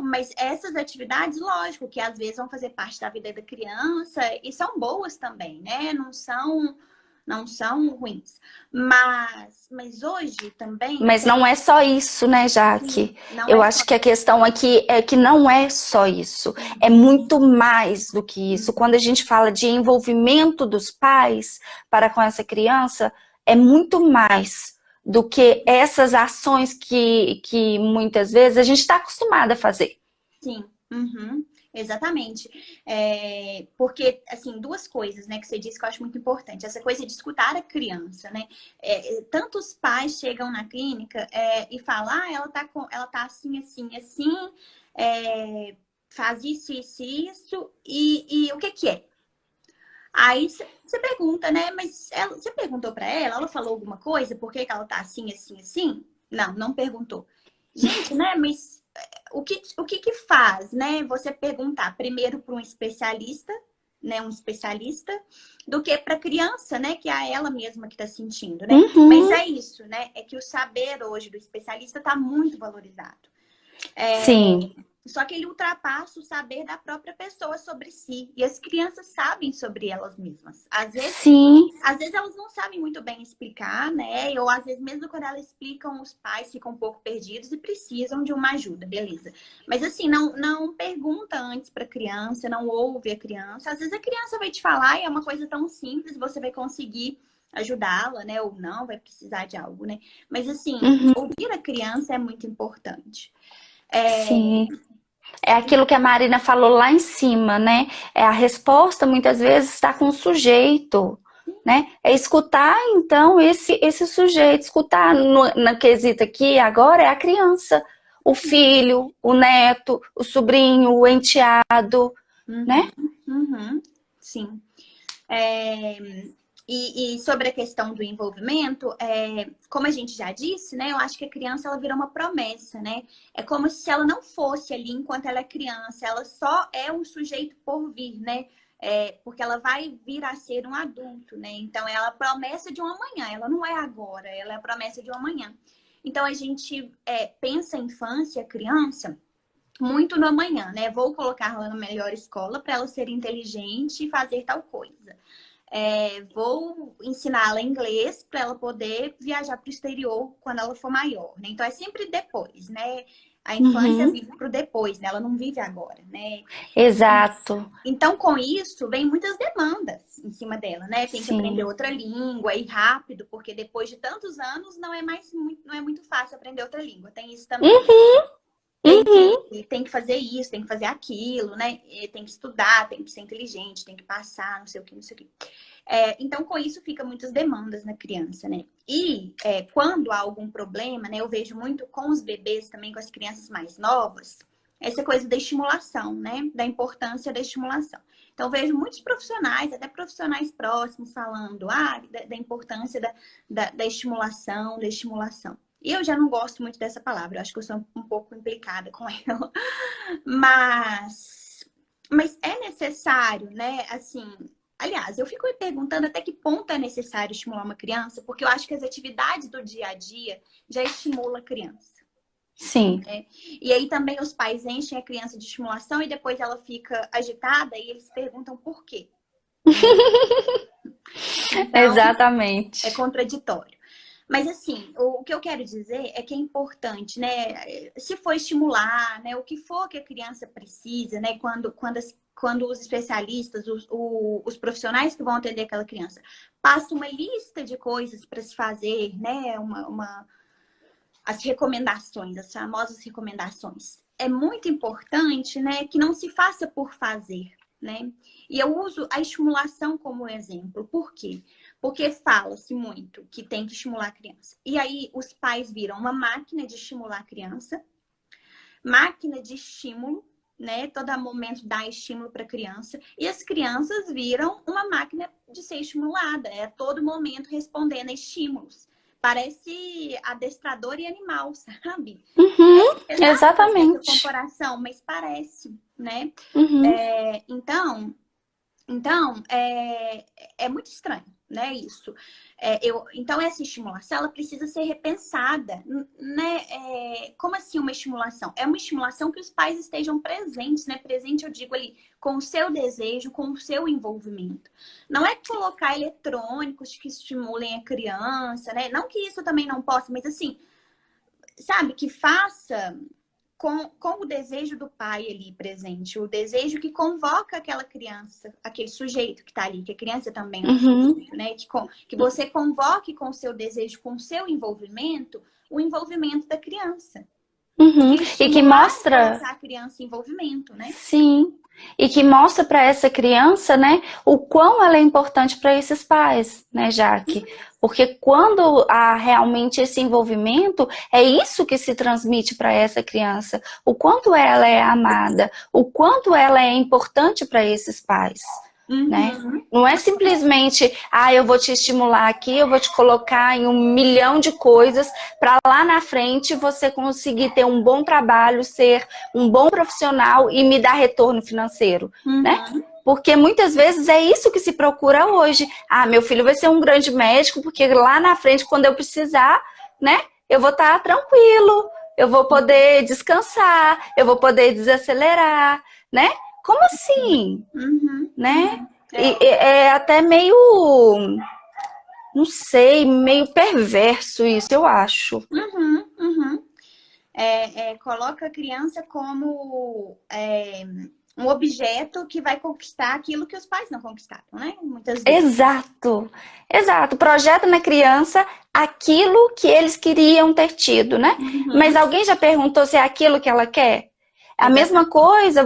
Mas essas atividades, lógico, que às vezes vão fazer parte da vida da criança e são boas também, né? Não são ruins. Mas hoje também... Mas não é só isso, né, Jaque? Eu acho que a questão aqui é que não é só isso. É muito mais do que isso. Quando a gente fala de envolvimento dos pais para com essa criança, é muito mais do que essas ações que muitas vezes a gente está acostumada a fazer. Sim, uhum, exatamente. Porque, assim, duas coisas, né, que você disse que eu acho muito importante. Essa coisa de escutar a criança, né? Tantos pais chegam na clínica e falam, ela tá assim, assim, assim, faz isso, isso, isso, e o que que é? Aí você pergunta, né? Mas você perguntou pra ela? Ela falou alguma coisa? Por que que ela tá assim, assim, assim? Não, não perguntou. Gente, né? Mas o que faz, né? Você perguntar primeiro para um especialista, né? Um especialista, do que para criança, né? Que é ela mesma que está sentindo, né? Mas é isso, né? É que o saber hoje do especialista está muito valorizado. Sim. Só que ele ultrapassa o saber da própria pessoa sobre si. E as crianças sabem sobre elas mesmas. Sim. Às vezes elas não sabem muito bem explicar, né? Ou às vezes mesmo quando elas explicam, os pais ficam um pouco perdidos e precisam de uma ajuda, beleza. Mas assim, não pergunta antes para a criança, não ouve a criança. Às vezes a criança vai te falar e é uma coisa tão simples, você vai conseguir ajudá-la, né? Ou não, vai precisar de algo, né? Mas assim, ouvir a criança é muito importante. Sim. É aquilo que a Marina falou lá em cima, né? A resposta muitas vezes está com o sujeito, né? É escutar, então, esse sujeito. Escutar na quesita aqui agora é a criança, o filho, o neto, o sobrinho, o enteado, né? Sim. E sobre a questão do envolvimento, como a gente já disse, né? Eu acho que a criança ela vira uma promessa, né? É como se ela não fosse ali enquanto ela é criança, ela só é um sujeito por vir, né? Porque ela vai vir a ser um adulto, né? Então ela é a promessa de um amanhã, ela não é agora, ela é a promessa de um amanhã. Então a gente pensa a infância, a criança, muito no amanhã, né? Vou colocá-la na melhor escola para ela ser inteligente e fazer tal coisa. Vou ensiná-la inglês para ela poder viajar para o exterior quando ela for maior, né? Então é sempre depois, né? A infância vive para o depois, né? Ela não vive agora, né? Exato. Então, com isso, vem muitas demandas em cima dela, né? Tem que aprender outra língua e rápido, porque depois de tantos anos não é muito fácil aprender outra língua. Tem isso também. Tem que fazer isso, tem que fazer aquilo, né? Tem que estudar, tem que ser inteligente, tem que passar, não sei o que, não sei o que. Então, com isso, fica muitas demandas na criança, né? E quando há algum problema, né? Eu vejo muito com os bebês também, com as crianças mais novas, essa coisa da estimulação, né? Da importância da estimulação. Então, vejo muitos profissionais, até profissionais próximos, falando da importância da estimulação, da estimulação. E eu já não gosto muito dessa palavra, eu acho que eu sou um pouco implicada com ela. Mas é necessário, né? Assim, aliás, eu fico me perguntando até que ponto é necessário estimular uma criança, porque eu acho que as atividades do dia a dia já estimulam a criança. Sim. E aí também os pais enchem a criança de estimulação e depois ela fica agitada e eles perguntam por quê. Então, exatamente. É contraditório. Mas assim, o que eu quero dizer é que é importante, né? Se for estimular, né? O que for que a criança precisa, né? Quando os especialistas, os profissionais que vão atender aquela criança, passam uma lista de coisas para se fazer, né? As recomendações, as famosas recomendações. É muito importante, né? Que não se faça por fazer, né? E eu uso a estimulação como exemplo. Por quê? Porque fala-se muito que tem que estimular a criança. E aí os pais viram uma máquina de estimular a criança, máquina de estímulo, né? Todo momento dá estímulo para a criança. E as crianças viram uma máquina de ser estimulada, a todo momento respondendo a estímulos. Parece adestrador e animal, sabe? Exatamente. Essa comparação, mas parece, né? Então, é muito estranho, né, isso. Então, essa estimulação, ela precisa ser repensada, né? Como assim uma estimulação? É uma estimulação que os pais estejam presentes, né? Presente, eu digo ali, com o seu desejo, com o seu envolvimento. Não é colocar eletrônicos que estimulem a criança, né? Não que isso também não possa, mas assim, sabe, que faça com o desejo do pai ali presente, o desejo que convoca aquela criança, aquele sujeito que está ali, que a criança também é um sujeito, né? Que você convoque com o seu desejo, com o seu envolvimento, o envolvimento da criança. E que mostra a criança em envolvimento, né? Sim. E que mostra para essa criança, né, o quão ela é importante para esses pais, né, Jaque? Porque quando há realmente esse envolvimento, é isso que se transmite para essa criança. O quanto ela é amada, o quanto ela é importante para esses pais. Né? Não é simplesmente, eu vou te estimular aqui, eu vou te colocar em 1 milhão de coisas para lá na frente você conseguir ter um bom trabalho, ser um bom profissional e me dar retorno financeiro, né? Porque muitas vezes é isso que se procura hoje. Meu filho vai ser um grande médico porque lá na frente, quando eu precisar, né, eu vou estar tranquilo, eu vou poder descansar, eu vou poder desacelerar, né? Como assim? Né? E é até meio, não sei, meio perverso isso, eu acho. Coloca a criança como um objeto que vai conquistar aquilo que os pais não conquistaram, né? Muitas vezes. Exato. Projeta na criança aquilo que eles queriam ter tido, né? Mas alguém já perguntou se é aquilo que ela quer? A mesma coisa,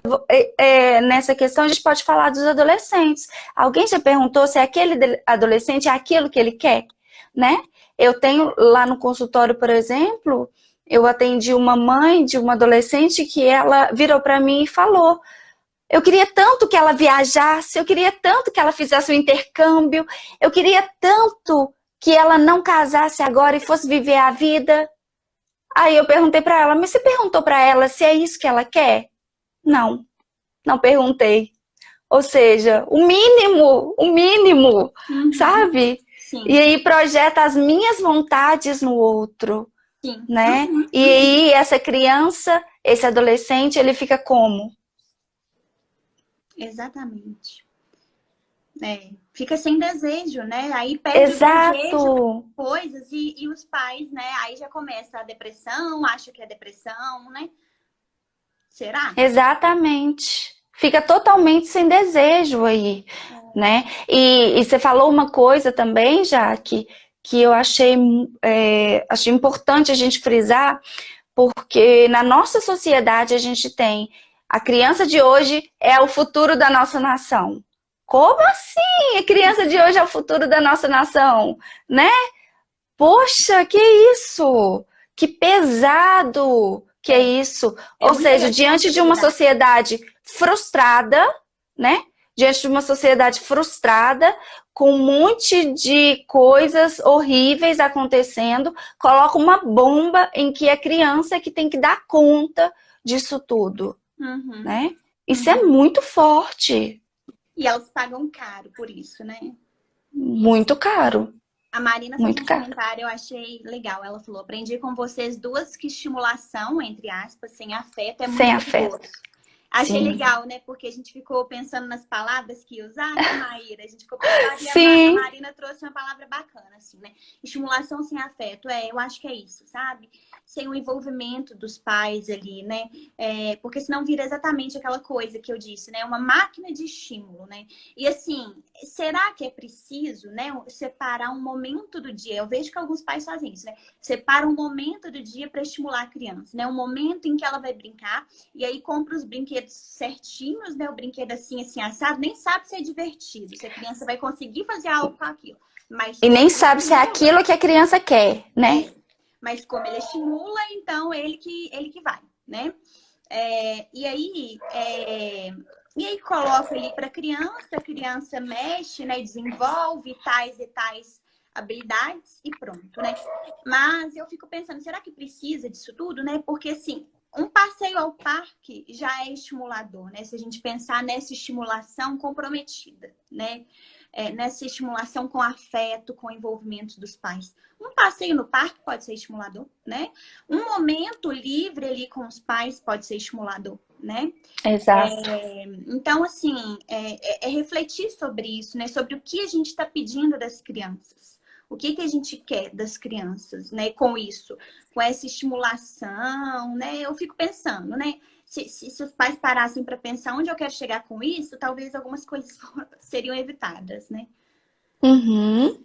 nessa questão, a gente pode falar dos adolescentes. Alguém já perguntou se aquele adolescente é aquilo que ele quer, né? Eu tenho lá no consultório, por exemplo, eu atendi uma mãe de uma adolescente que ela virou para mim e falou: eu queria tanto que ela viajasse, eu queria tanto que ela fizesse um intercâmbio, eu queria tanto que ela não casasse agora e fosse viver a vida. Aí eu perguntei para ela, mas você perguntou para ela se é isso que ela quer? Não perguntei. Ou seja, o mínimo, sabe? Sim. E aí projeta as minhas vontades no outro, Sim. né? E aí essa criança, esse adolescente, ele fica como? Exatamente. Fica sem desejo, né? Aí perde o desejo por coisas e os pais, né? Aí já começa a depressão, acha que é depressão, né? Será? Exatamente. Fica totalmente sem desejo aí, né? E você falou uma coisa também, Jaque, que eu achei importante a gente frisar, porque na nossa sociedade a gente tem a criança de hoje é o futuro da nossa nação. Como assim? A criança de hoje é o futuro da nossa nação, né? Poxa, que isso? Que pesado que é isso. Ou seja, diante de uma sociedade frustrada, né? Diante de uma sociedade frustrada, com um monte de coisas horríveis acontecendo, coloca uma bomba em que a criança é que tem que dar conta disso tudo, né? Isso é muito forte. E elas pagam caro por isso, né? Muito caro. A Marina fez um comentário, eu achei legal. Ela falou, aprendi com vocês duas que estimulação, entre aspas, sem afeto, é muito perigoso. Achei legal, né? Porque a gente ficou pensando nas palavras que ia usar, né, Maíra? A gente ficou pensando e a Marina trouxe uma palavra bacana, assim, né? Estimulação sem afeto, eu acho que é isso, sabe? Sem o envolvimento dos pais ali, né? Porque senão vira exatamente aquela coisa que eu disse, né? Uma máquina de estímulo, né? E assim, será que é preciso, né? Separar um momento do dia? Eu vejo que alguns pais fazem isso, né? Separa um momento do dia para estimular a criança, né? Um momento em que ela vai brincar e aí compra os brinquedos certinhos, né? O brinquedo assim, assado, nem sabe se é divertido, se a criança vai conseguir fazer algo com aquilo. Mas e nem sabe se é aquilo que a criança quer, né? Mas como ele estimula, então ele que vai, né? E aí coloca ali para a criança mexe, né? Desenvolve tais e tais habilidades e pronto, né? Mas eu fico pensando, será que precisa disso tudo, né? Porque assim, um passeio ao parque já é estimulador, né? Se a gente pensar nessa estimulação comprometida, né? Nessa estimulação com afeto, com envolvimento dos pais. Um passeio no parque pode ser estimulador, né? Um momento livre ali com os pais pode ser estimulador, né? Exato. Então, assim, refletir sobre isso, né? Sobre o que a gente está pedindo das crianças. O que que a gente quer das crianças, né? Com isso, com essa estimulação, né? Eu fico pensando, né? Se os pais parassem para pensar onde eu quero chegar com isso, talvez algumas coisas seriam evitadas, né? Uhum.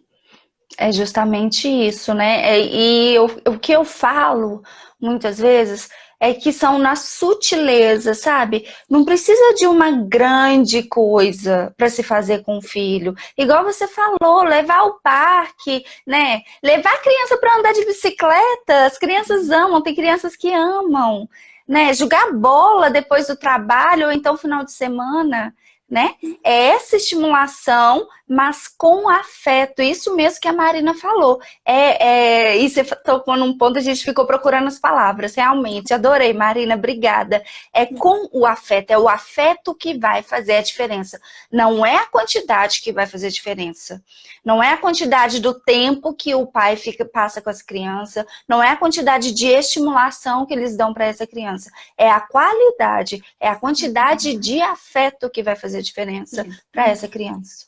É justamente isso, né? O que eu falo muitas vezes é que são na sutileza, sabe? Não precisa de uma grande coisa para se fazer com o filho. Igual você falou, levar ao parque, né? Levar a criança para andar de bicicleta. As crianças amam, tem crianças que amam, né? Jogar bola depois do trabalho ou então final de semana, né? É essa estimulação, mas com afeto. Isso mesmo que a Marina falou. E você tocou num ponto, a gente ficou procurando as palavras. Realmente, adorei, Marina, obrigada. É com o afeto, é o afeto que vai fazer a diferença. Não é a quantidade que vai fazer a diferença. Não é a quantidade do tempo que o pai passa com as crianças. Não é a quantidade de estimulação que eles dão para essa criança. É a qualidade, é a quantidade de afeto que vai fazer a diferença para essa criança.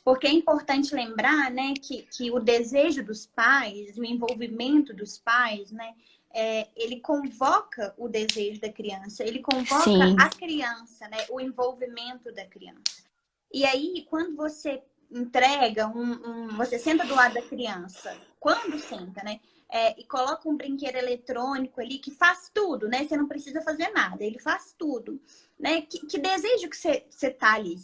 Porque é importante lembrar, né, que o desejo dos pais, o envolvimento dos pais, né, ele convoca o desejo da criança, ele convoca Sim. a criança, né, o envolvimento da criança. E aí, quando você entrega você senta do lado da criança, quando senta, né? E coloca um brinquedo eletrônico ali que faz tudo, né? Você não precisa fazer nada, ele faz tudo, né? Que desejo que você tá ali?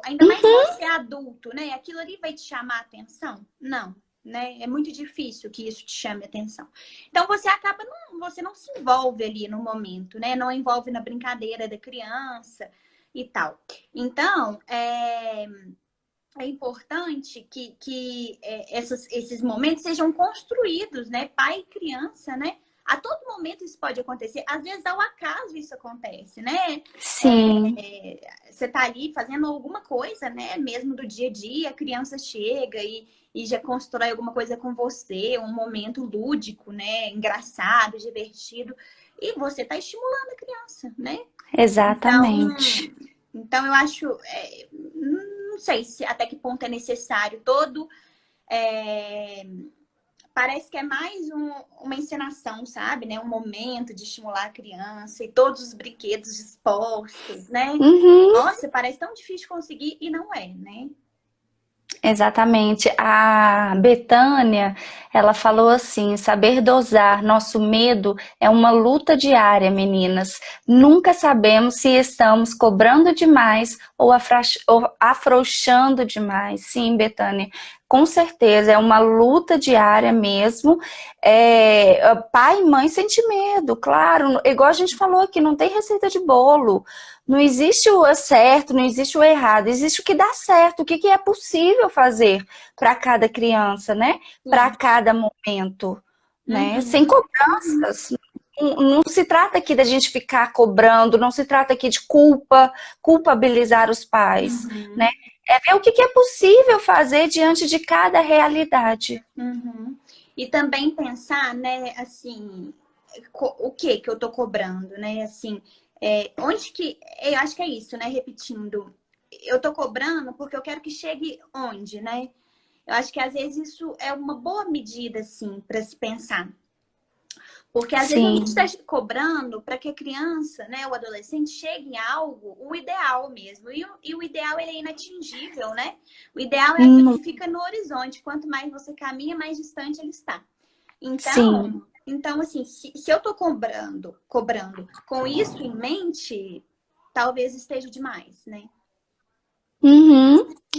Ainda mais você adulto, né? Aquilo ali vai te chamar a atenção? Não, né? É muito difícil que isso te chame a atenção. Então você acaba, você não se envolve ali no momento, né? Não envolve na brincadeira da criança e tal. Então, é importante que esses momentos sejam construídos, né? Pai e criança, né? A todo momento isso pode acontecer. Às vezes, ao acaso, isso acontece, né? Sim. Você tá ali fazendo alguma coisa, né? Mesmo do dia a dia, a criança chega e já constrói alguma coisa com você, um momento lúdico, né? Engraçado, divertido. E você tá estimulando a criança, né? Exatamente. Então eu acho... não sei se até que ponto é necessário parece que é mais uma encenação, sabe, né? Um momento de estimular a criança e todos os brinquedos dispostos, né? Nossa, parece tão difícil de conseguir e não é, né? Exatamente. A Betânia, ela falou assim: saber dosar nosso medo é uma luta diária, meninas. Nunca sabemos se estamos cobrando demais ou afrouxando demais. Sim, Betânia, com certeza, é uma luta diária mesmo. Pai e mãe sente medo, claro. Igual a gente falou aqui, não tem receita de bolo. Não existe o certo, não existe o errado, existe o que dá certo, o que é possível fazer para cada criança, né? Para cada momento, né? Sem cobranças. Não se trata aqui da gente ficar cobrando, não se trata aqui de culpabilizar os pais, né? É ver o que é possível fazer diante de cada realidade. E também pensar, né, assim, o que eu tô cobrando, né? Assim, onde que... Eu acho que é isso, né? Repetindo. Eu tô cobrando porque eu quero que chegue onde, né? Eu acho que às vezes isso é uma boa medida, assim, para se pensar. Porque às vezes a gente está cobrando para que a criança, né, o adolescente, chegue em algo, o ideal mesmo. E o ideal, ele é inatingível, né? O ideal é aquilo que fica no horizonte. Quanto mais você caminha, mais distante ele está. Então assim, se eu estou cobrando com isso em mente, talvez esteja demais, né?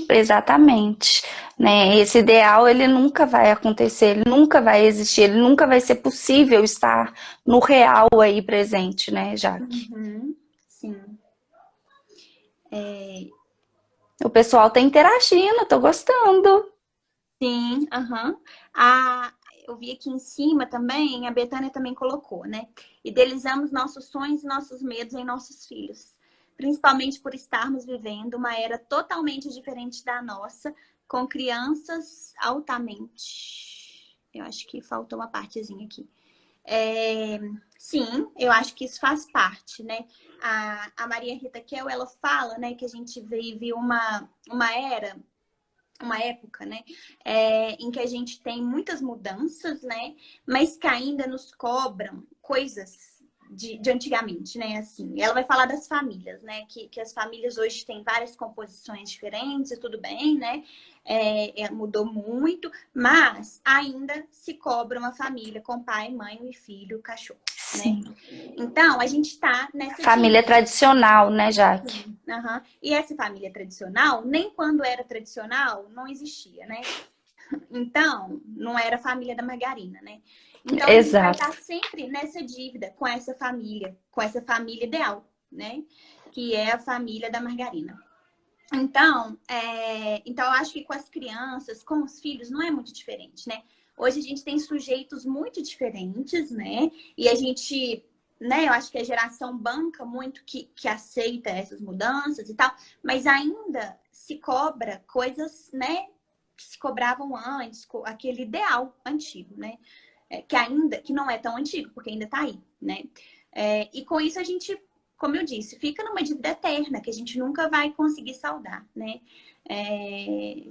Exatamente, né? Esse ideal, ele nunca vai acontecer, ele nunca vai existir, ele nunca vai ser possível estar no real aí presente, né, Jaque? Sim. O pessoal tá interagindo, tô gostando. Sim, eu vi aqui em cima também, a Betânia também colocou, né? Idealizamos nossos sonhos e nossos medos em nossos filhos. Principalmente por estarmos vivendo uma era totalmente diferente da nossa, com crianças altamente... Eu acho que faltou uma partezinha aqui. Sim, eu acho que isso faz parte, né? A Maria Rita Kel, ela fala, né, que a gente vive uma era uma época, né, em que a gente tem muitas mudanças, né, mas que ainda nos cobram coisas de antigamente, né, assim. Ela vai falar das famílias, né, que as famílias hoje têm várias composições diferentes e tudo bem, né, mudou muito, mas ainda se cobra uma família com pai, mãe e filho, cachorro, né. Sim. Então, a gente tá nessa Família tradicional, né, Jaque? Uhum. E essa família tradicional, nem quando era tradicional, não existia, né? Então, não era a família da margarina, né? Então, a gente vai Exato. estar sempre nessa dívida com essa família ideal, né? Que é a família da margarina. Então, eu acho que com as crianças, com os filhos, não é muito diferente, né? Hoje a gente tem sujeitos muito diferentes, né? E a gente, né, eu acho que a geração banca muito que aceita essas mudanças e tal, mas ainda se cobra coisas, né, que se cobravam antes, aquele ideal antigo, né? Que não é tão antigo, porque ainda tá aí, né? E com isso a gente, como eu disse, fica numa dívida eterna, que a gente nunca vai conseguir saldar, né?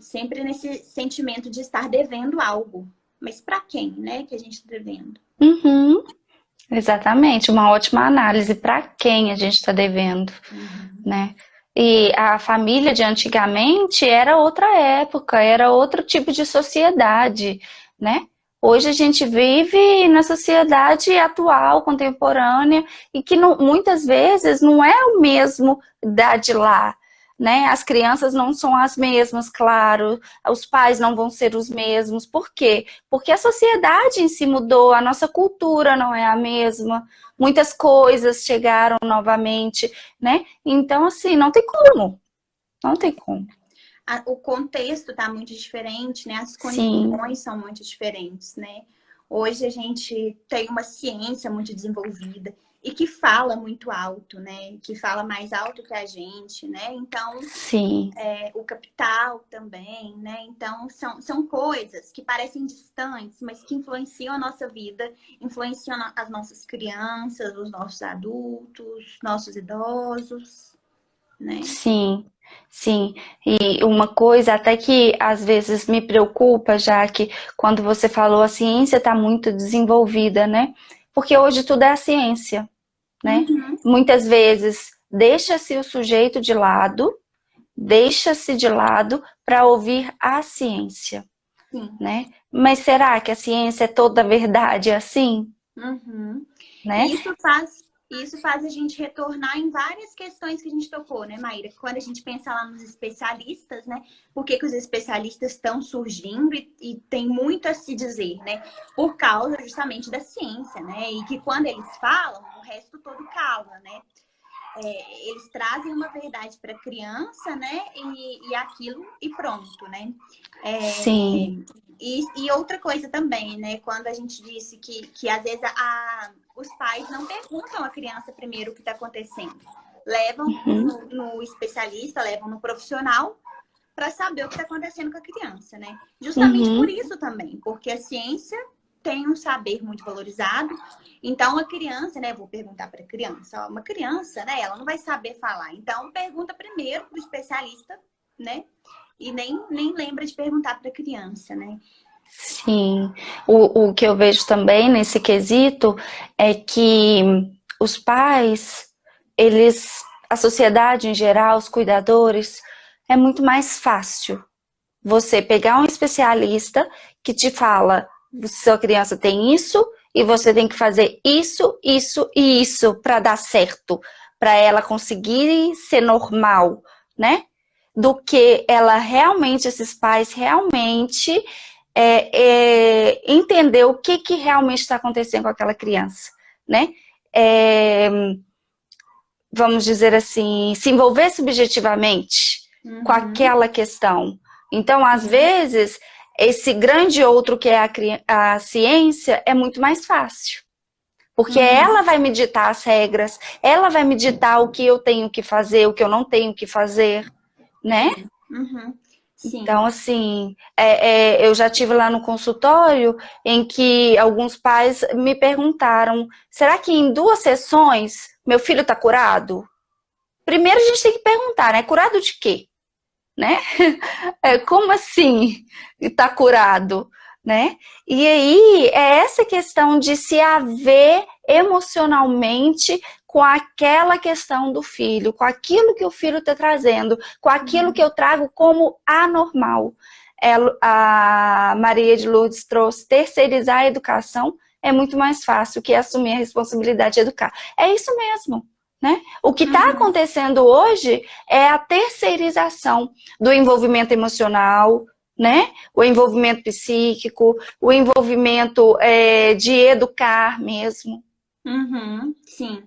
Sempre nesse sentimento de estar devendo algo. Mas para quem, né, que a gente está devendo? Uhum. Exatamente, uma ótima análise para quem a gente está devendo, né? E a família de antigamente era outra época, era outro tipo de sociedade, né? Hoje a gente vive na sociedade atual, contemporânea, e que muitas vezes não é o mesmo da de lá, né? As crianças não são as mesmas, claro, os pais não vão ser os mesmos. Por quê? Porque a sociedade em si mudou, a nossa cultura não é a mesma, muitas coisas chegaram novamente, né? Então, assim, não tem como, não tem como. O contexto está muito diferente, né? As Sim. condições são muito diferentes, né? Hoje a gente tem uma ciência muito desenvolvida e que fala muito alto, né? Que fala mais alto que a gente, né? Então, sim. O capital também, né? Então, são coisas que parecem distantes, mas que influenciam a nossa vida, influenciam as nossas crianças, os nossos adultos, nossos idosos, né? Sim. Sim, e uma coisa até que às vezes me preocupa, já que quando você falou a ciência está muito desenvolvida, né? Porque hoje tudo é a ciência, né? Uhum. Muitas vezes deixa-se o sujeito de lado, para ouvir a ciência, Sim. né? Mas será que a ciência é toda verdade assim? Uhum. Né? Isso faz a gente retornar em várias questões que a gente tocou, né, Maíra? Quando a gente pensa lá nos especialistas, né? Por que os especialistas estão surgindo e tem muito a se dizer, né? Por causa justamente da ciência, né? E que quando eles falam, o resto todo cala, né? Eles trazem uma verdade para a criança, né? E aquilo e pronto, né? Sim. E outra coisa também, né? Quando a gente disse que às vezes os pais não perguntam à criança primeiro o que está acontecendo. Levam no especialista, levam no profissional para saber o que está acontecendo com a criança, né? Justamente por isso também, porque a ciência tem um saber muito valorizado. Então, a criança, né? Vou perguntar para a criança. Uma criança, né? Ela não vai saber falar. Então, pergunta primeiro para o especialista, né? E nem lembra de perguntar para a criança, né? Sim. O que eu vejo também nesse quesito é que os pais, a sociedade em geral, os cuidadores, é muito mais fácil você pegar um especialista que te fala, sua criança tem isso e você tem que fazer isso, isso e isso para dar certo, para ela conseguir ser normal, né? Do que esses pais realmente entender o que realmente está acontecendo com aquela criança, né? Vamos dizer assim, se envolver subjetivamente com aquela questão. Então, às vezes, esse grande outro que é a ciência é muito mais fácil. Porque ela vai me ditar as regras, ela vai me ditar o que eu tenho que fazer, o que eu não tenho que fazer, né? Sim. Então, assim, eu já tive lá no consultório em que alguns pais me perguntaram, será que em 2 sessões meu filho está curado? Primeiro a gente tem que perguntar, né? Curado de quê? né? Como assim está curado, né? E aí é essa questão de se haver emocionalmente com aquela questão do filho, com aquilo que o filho está trazendo, com aquilo que eu trago como anormal. A Maria de Lourdes trouxe terceirizar a educação é muito mais fácil que assumir a responsabilidade de educar. É isso mesmo. Né? O que está acontecendo hoje é a terceirização do envolvimento emocional, né? O envolvimento psíquico, o envolvimento de educar mesmo. Sim.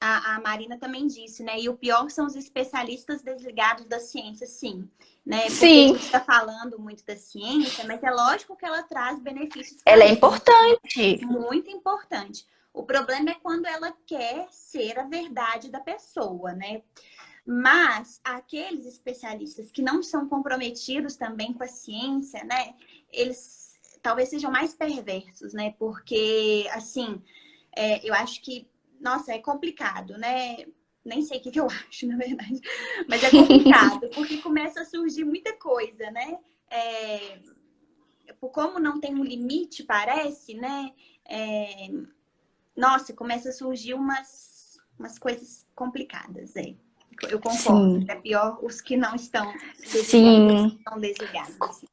A Marina também disse, né? E o pior são os especialistas desligados da ciência, sim. Né? Porque Sim. a gente está falando muito da ciência, mas é lógico que ela traz benefícios. Ela é importante. Muito importante. O problema é quando ela quer ser a verdade da pessoa, né? Mas aqueles especialistas que não são comprometidos também com a ciência, né? Eles talvez sejam mais perversos, né? Porque, assim, eu acho que, nossa, é complicado, né? Nem sei o que eu acho, na verdade. Mas é complicado, porque começa a surgir muita coisa, né? Como não tem um limite, parece, né? Nossa, começa a surgir umas coisas complicadas, Eu concordo. Sim. É pior os que não estão desligados. Assim.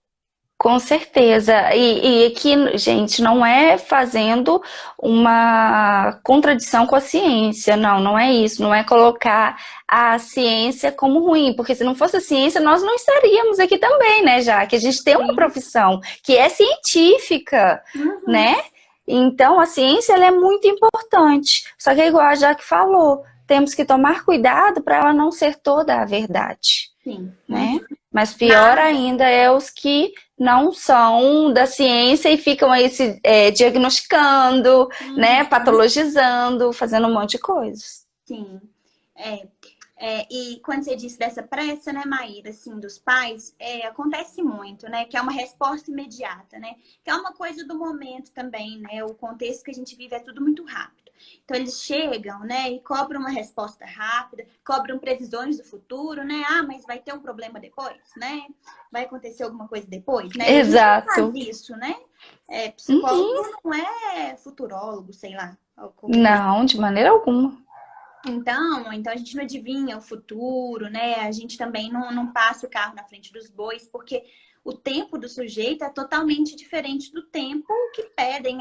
Com certeza. E aqui, gente, não é fazendo uma contradição com a ciência. Não é isso. Não é colocar a ciência como ruim. Porque se não fosse a ciência, nós não estaríamos aqui também, né, já que a gente tem uma profissão que é científica, né? Então, a ciência ela é muito importante. Só que, igual a Jaque falou, temos que tomar cuidado para ela não ser toda a verdade. Sim. Né? Mas pior ainda é os que não são da ciência e ficam aí se diagnosticando, né? Patologizando, fazendo um monte de coisas. Sim. E quando você disse dessa pressa, né, Maíra, assim, dos pais, acontece muito, né, que é uma resposta imediata, né, que é uma coisa do momento também, né, o contexto que a gente vive é tudo muito rápido. Então, eles chegam, né, e cobram uma resposta rápida, cobram previsões do futuro, né, mas vai ter um problema depois, né, vai acontecer alguma coisa depois, né. Exato. A gente não faz isso, né, psicólogo não é futurólogo, sei lá. Não, de maneira alguma. Então a gente não adivinha o futuro, né? A gente também não passa o carro na frente dos bois, porque o tempo do sujeito é totalmente diferente do tempo que pedem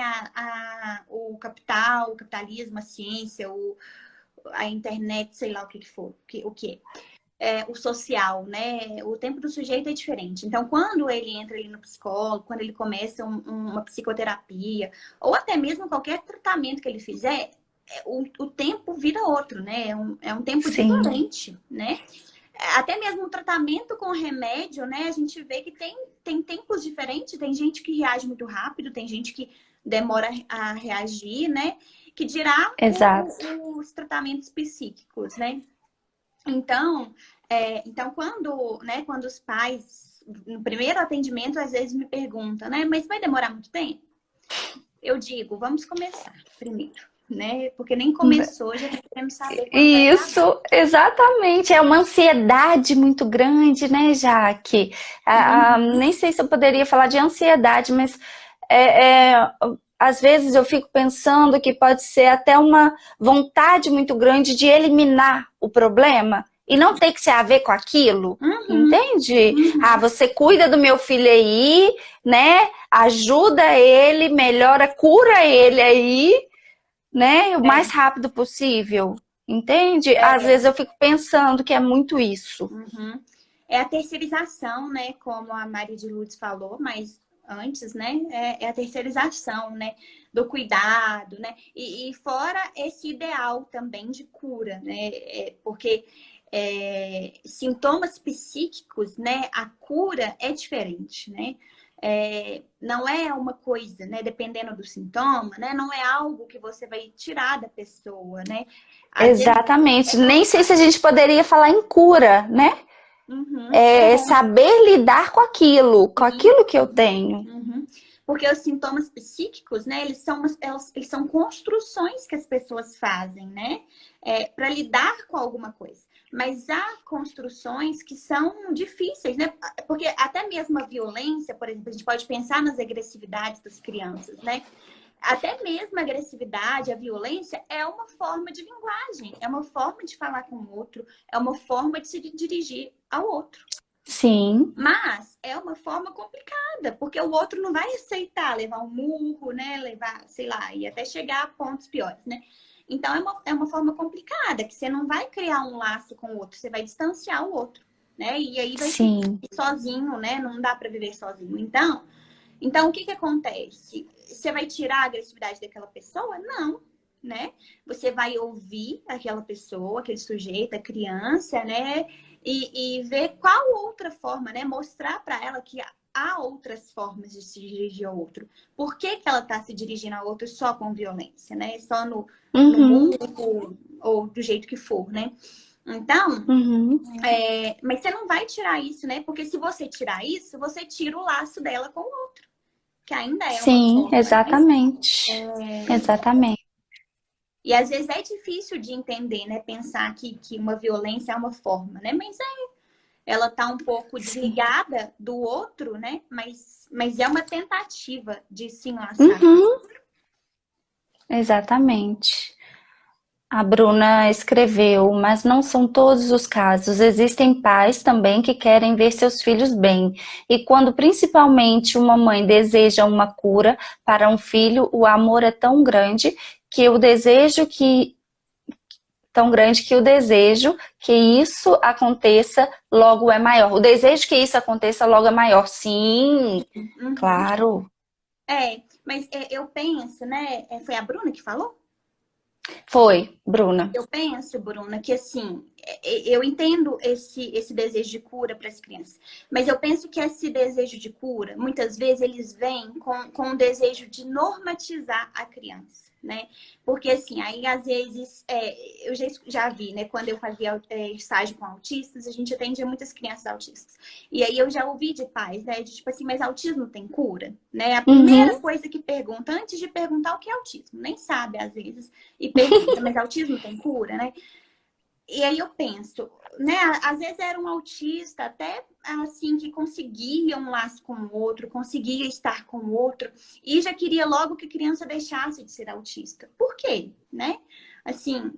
o capital, o capitalismo, a ciência, a internet, sei lá o que for, o que o social, né? O tempo do sujeito é diferente. Então, quando ele entra ali no psicólogo, quando ele começa uma psicoterapia, ou até mesmo qualquer tratamento que ele fizer, o tempo vira outro, né? É um tempo diferente, né? Até mesmo o tratamento com remédio, né? A gente vê que tem tempos diferentes. Tem gente que reage muito rápido, tem gente que demora a reagir, né? Que dirá os tratamentos psíquicos, né? Então quando os pais, no primeiro atendimento, às vezes me perguntam, né? Mas vai demorar muito tempo? Eu digo, vamos começar primeiro. Né? Porque nem começou, já queremos saber. Isso, exatamente. É uma ansiedade muito grande, né, Jaque? Nem sei se eu poderia falar de ansiedade, mas às vezes eu fico pensando que pode ser até uma vontade muito grande de eliminar o problema e não ter que se haver com aquilo, entende? Você cuida do meu filho aí, né? Ajuda ele, melhora, cura ele aí, né? O mais rápido possível, entende? Às vezes eu fico pensando que é muito isso. É a terceirização, né? Como a Maria de Lourdes falou, mas antes, né? É a terceirização, né? Do cuidado, né? E fora esse ideal também de cura, né? Porque sintomas psíquicos, né? A cura é diferente, né? Não é uma coisa, né? Dependendo do sintoma, né? Não é algo que você vai tirar da pessoa, né? Exatamente. Nem sei se a gente poderia falar em cura, né? Saber lidar com aquilo que eu tenho. Porque os sintomas psíquicos, né? Eles são construções que as pessoas fazem, né? Para lidar com alguma coisa. Mas há construções que são difíceis, né? Porque até mesmo a violência, por exemplo, a gente pode pensar nas agressividades das crianças, né? Até mesmo a agressividade, a violência é uma forma de linguagem, é uma forma de falar com o outro, é uma forma de se dirigir ao outro. Sim. Mas é uma forma complicada, porque o outro não vai aceitar levar um murro, né? Levar, sei lá, e até chegar a pontos piores, né? Então é uma forma complicada, que você não vai criar um laço com o outro, você vai distanciar o outro, né? E aí vai ficar Sim. sozinho, né? Não dá para viver sozinho. Então o que acontece? Você vai tirar a agressividade daquela pessoa? Não, né? Você vai ouvir aquela pessoa, aquele sujeito, a criança, né? E ver qual outra forma, né? Mostrar para ela que há outras formas de se dirigir ao outro. Por que que ela está se dirigindo ao outro só com violência, né? Só no Uhum. murro ou do jeito que for, né? Então, Uhum. mas você não vai tirar isso, né? Porque se você tirar isso, você tira o laço dela com o outro, que ainda é uma Sim, forma, né? exatamente. Exatamente. E às vezes é difícil de entender, né? Pensar que uma violência é uma forma, né? Mas ela tá um pouco Sim. desligada do outro, né? Mas é uma tentativa de se enlaçar. Uhum. Exatamente. A Bruna escreveu, mas não são todos os casos. Existem pais também que querem ver seus filhos bem. E quando principalmente uma mãe deseja uma cura para um filho, o amor é tão grande que o desejo que isso aconteça logo é maior. O desejo que isso aconteça logo é maior. Sim, Uhum. claro. Mas eu penso, né? Foi a Bruna que falou? Foi, Bruna. Eu penso, Bruna, que assim, eu entendo esse desejo de cura para as crianças, mas eu penso que esse desejo de cura, muitas vezes, eles vêm com o desejo de normatizar a criança, né? Porque assim, aí às vezes, eu já vi, né? Quando eu fazia estágio com autistas, a gente atendia muitas crianças autistas. E aí eu já ouvi de pais, né? De tipo assim, mas autismo tem cura? Né? A primeira Uhum. coisa que pergunta, antes de perguntar o que é autismo, nem sabe às vezes e pergunta, mas autismo tem cura, né? E aí eu penso, né? Às vezes era um autista até assim que conseguia um laço com o outro, conseguia estar com o outro e já queria logo que a criança deixasse de ser autista. Por quê, né? Assim,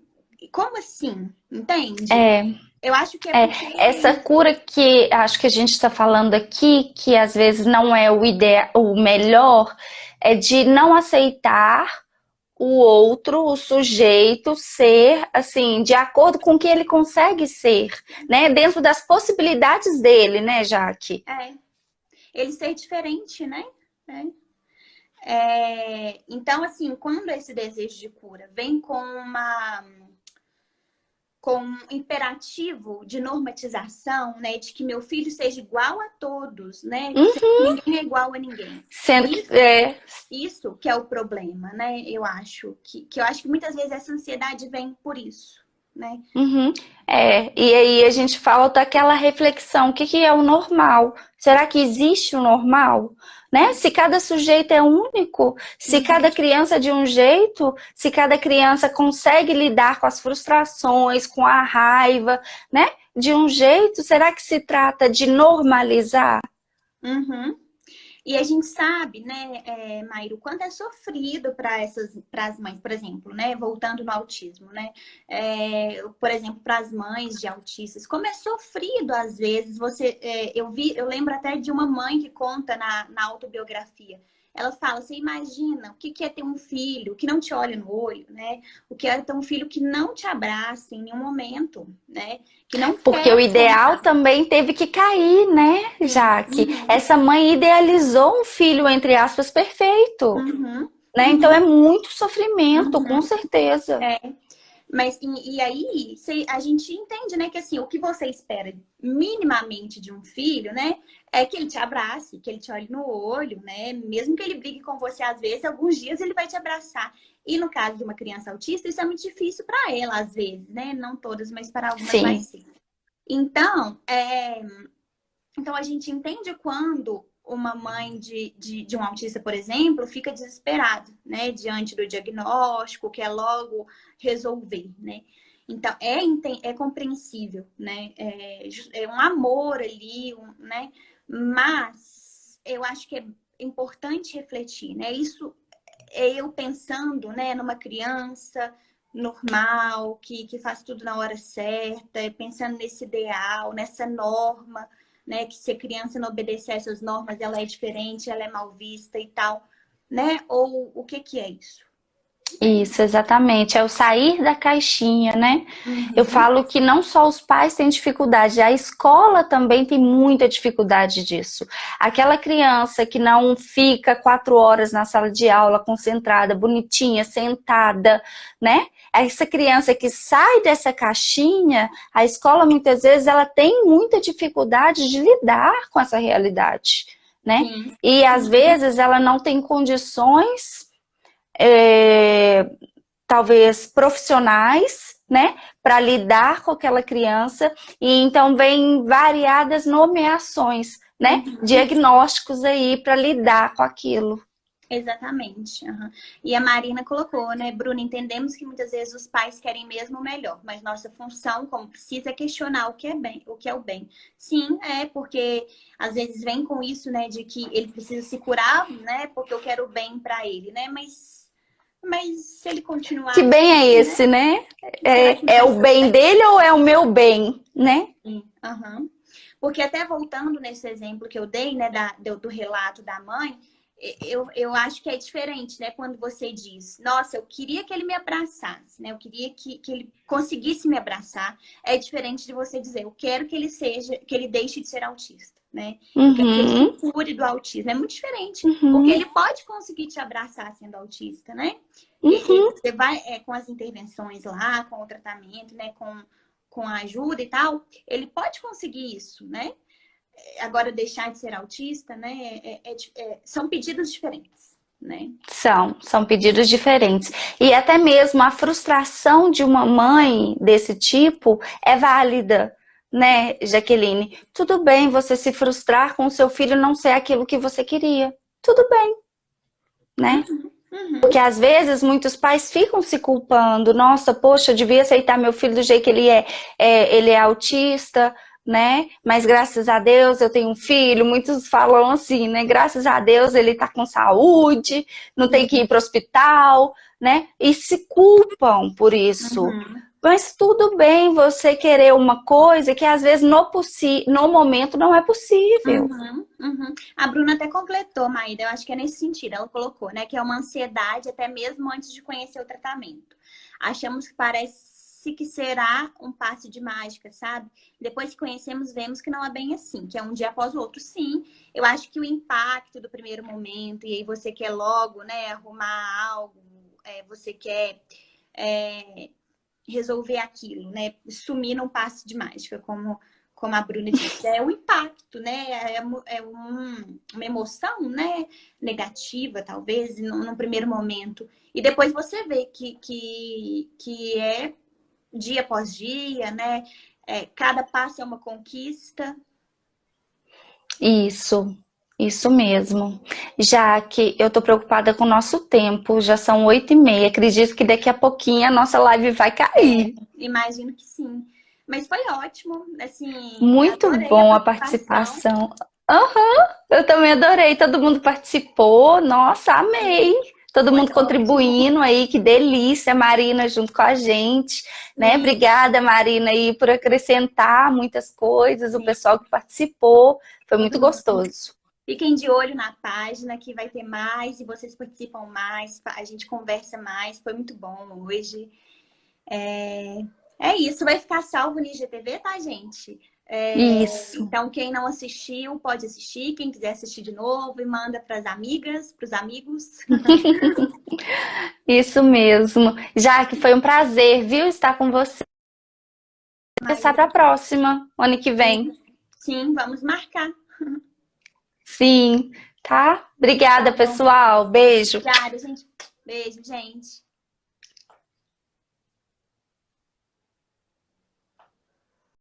como assim? Entende? É, Eu acho que é É, porque essa cura que acho que a gente está falando aqui, que às vezes não é o ideal, o melhor, é de não aceitar o outro, o sujeito, ser assim, de acordo com o que ele consegue ser, né? Dentro das possibilidades dele, né, Jaque? ele ser diferente, né? Então, assim, quando esse desejo de cura vem com um imperativo de normatização, né, de que meu filho seja igual a todos, né, ninguém é igual a ninguém. Sendo que Isso que é o problema, né? Eu acho que muitas vezes essa ansiedade vem por isso, né? Uhum. E aí a gente falta aquela reflexão, o que que é o normal? Será que existe o normal? Né? Se cada sujeito é único, se cada criança é de um jeito, se cada criança consegue lidar com as frustrações, com a raiva, né? De um jeito, será que se trata de normalizar? Uhum. E a gente sabe, né, Maíra, o quanto é sofrido para as mães, por exemplo, né, voltando no autismo, né, por exemplo, para as mães de autistas, como é sofrido às vezes. Eu lembro até de uma mãe que conta na autobiografia. Ela fala, você imagina o que é ter um filho que não te olha no olho, né? O que é ter um filho que não te abraça em nenhum momento, né? Que não Porque o quer ideal contar. também teve que cair, né, Sim. Jaque? Essa mãe idealizou um filho, entre aspas, perfeito. Uhum. Né? Então é muito sofrimento, com certeza. Mas e aí a gente entende, né, que assim, o que você espera minimamente de um filho, né, é que ele te abrace, que ele te olhe no olho, né, mesmo que ele brigue com você às vezes, alguns dias ele vai te abraçar. E no caso de uma criança autista, isso é muito difícil para ela às vezes, né, não todas, mas para algumas vai Sim. ser. Então a gente entende quando uma mãe de um autista, por exemplo, fica desesperada, né, diante do diagnóstico, quer logo resolver, né? Então, é compreensível, né? É um amor ali, né? Mas eu acho que é importante refletir, né? Isso é eu pensando, né, numa criança normal, que faz tudo na hora certa, pensando nesse ideal, nessa norma, né? Que se a criança não obedecer essas normas, ela é diferente, ela é mal vista e tal, né? Ou o que é isso? Isso, exatamente. É o sair da caixinha, né? Eu Uhum. falo que não só os pais têm dificuldade, a escola também tem muita dificuldade disso. Aquela criança que não fica 4 horas na sala de aula concentrada, bonitinha, sentada, né? Essa criança que sai dessa caixinha, a escola muitas vezes ela tem muita dificuldade de lidar com essa realidade, né? Sim. E às vezes ela não tem condições talvez profissionais, né, para lidar com aquela criança, e então vem variadas nomeações, né, Uhum. diagnósticos aí para lidar com aquilo. Exatamente. Uhum. E a Marina colocou, né, Bruna, entendemos que muitas vezes os pais querem mesmo o melhor, mas nossa função, como precisa, é questionar o que é bem, o que é o bem. Sim, porque às vezes vem com isso, né, de que ele precisa se curar, né, porque eu quero o bem para ele, né, mas se ele Que continuar bem é assim, né, esse, né? será que não É vai o ser o bem bem? dele ou é o meu bem, né? Sim. Uhum. Porque até voltando nesse exemplo que eu dei, né, do relato da mãe, eu acho que é diferente, né? Quando você diz, nossa, eu queria que ele me abraçasse, né? Eu queria que ele conseguisse me abraçar. É diferente de você dizer, eu quero que que ele deixe de ser autista, né? Eu quero que ele se Uhum, cure do autismo. É muito diferente, porque uhum, ele pode conseguir te abraçar sendo autista, né? E uhum. você vai com as intervenções lá, com o tratamento, né? Com a ajuda e tal, ele pode conseguir isso, né? Agora, deixar de ser autista, né? São pedidos diferentes, né? São pedidos diferentes. E até mesmo a frustração de uma mãe desse tipo é válida, né, Jaqueline? Tudo bem você se frustrar com o seu filho não ser aquilo que você queria. Tudo bem, né? Uhum, uhum, Porque às vezes muitos pais ficam se culpando. Nossa, poxa, eu devia aceitar meu filho do jeito que ele é. Ele é autista, né? Mas graças a Deus eu tenho um filho. Muitos falam assim, né? Graças a Deus ele tá com saúde, não tem que ir para o hospital, né? E se culpam por isso. uhum, Mas tudo bem você querer uma coisa que às vezes no momento não é possível. uhum, uhum. A Bruna até completou, Maíra, eu acho que é nesse sentido. Ela colocou, né? Que é uma ansiedade até mesmo antes de conhecer o tratamento. Achamos que parece que será um passe de mágica, sabe? Depois que conhecemos, vemos que não é bem assim, que é um dia após o outro. Sim, eu acho que o impacto do primeiro momento, e aí você quer logo, né, arrumar algo, você quer resolver aquilo, né? Sumir num passe de mágica, como a Bruna disse. É o impacto, né? Uma emoção, né? Negativa, talvez, num primeiro momento. E depois você vê que é dia após dia, né? Cada passo é uma conquista. Isso mesmo. Já que eu tô preocupada com o nosso tempo, já são 8h30. Acredito que daqui a pouquinho a nossa live vai cair. Imagino que sim. Mas foi ótimo, assim, Muito adorei a bom a participação. participação. Aham, eu também adorei. Todo mundo participou. Nossa, amei. Todo Foi mundo ótimo. contribuindo aí, que delícia, Marina junto com a gente, né? Sim, Obrigada, Marina, aí por acrescentar muitas coisas, o sim. pessoal que participou, foi muito Todo mundo. gostoso. Fiquem de olho na página que vai ter mais e vocês participam mais, a gente conversa mais. Foi muito bom hoje. É isso, vai ficar salvo no IGTV, tá, gente? Isso. Então, quem não assistiu, pode assistir. Quem quiser assistir de novo, e manda para as amigas, para os amigos. Isso mesmo. Jaque, foi um prazer, viu, estar com você. Pensar Maíra, para a próxima, ano que vem. sim, vamos marcar. Sim, tá? Obrigada, Tá bom. pessoal. Beijo. Obrigada, gente. Beijo, gente.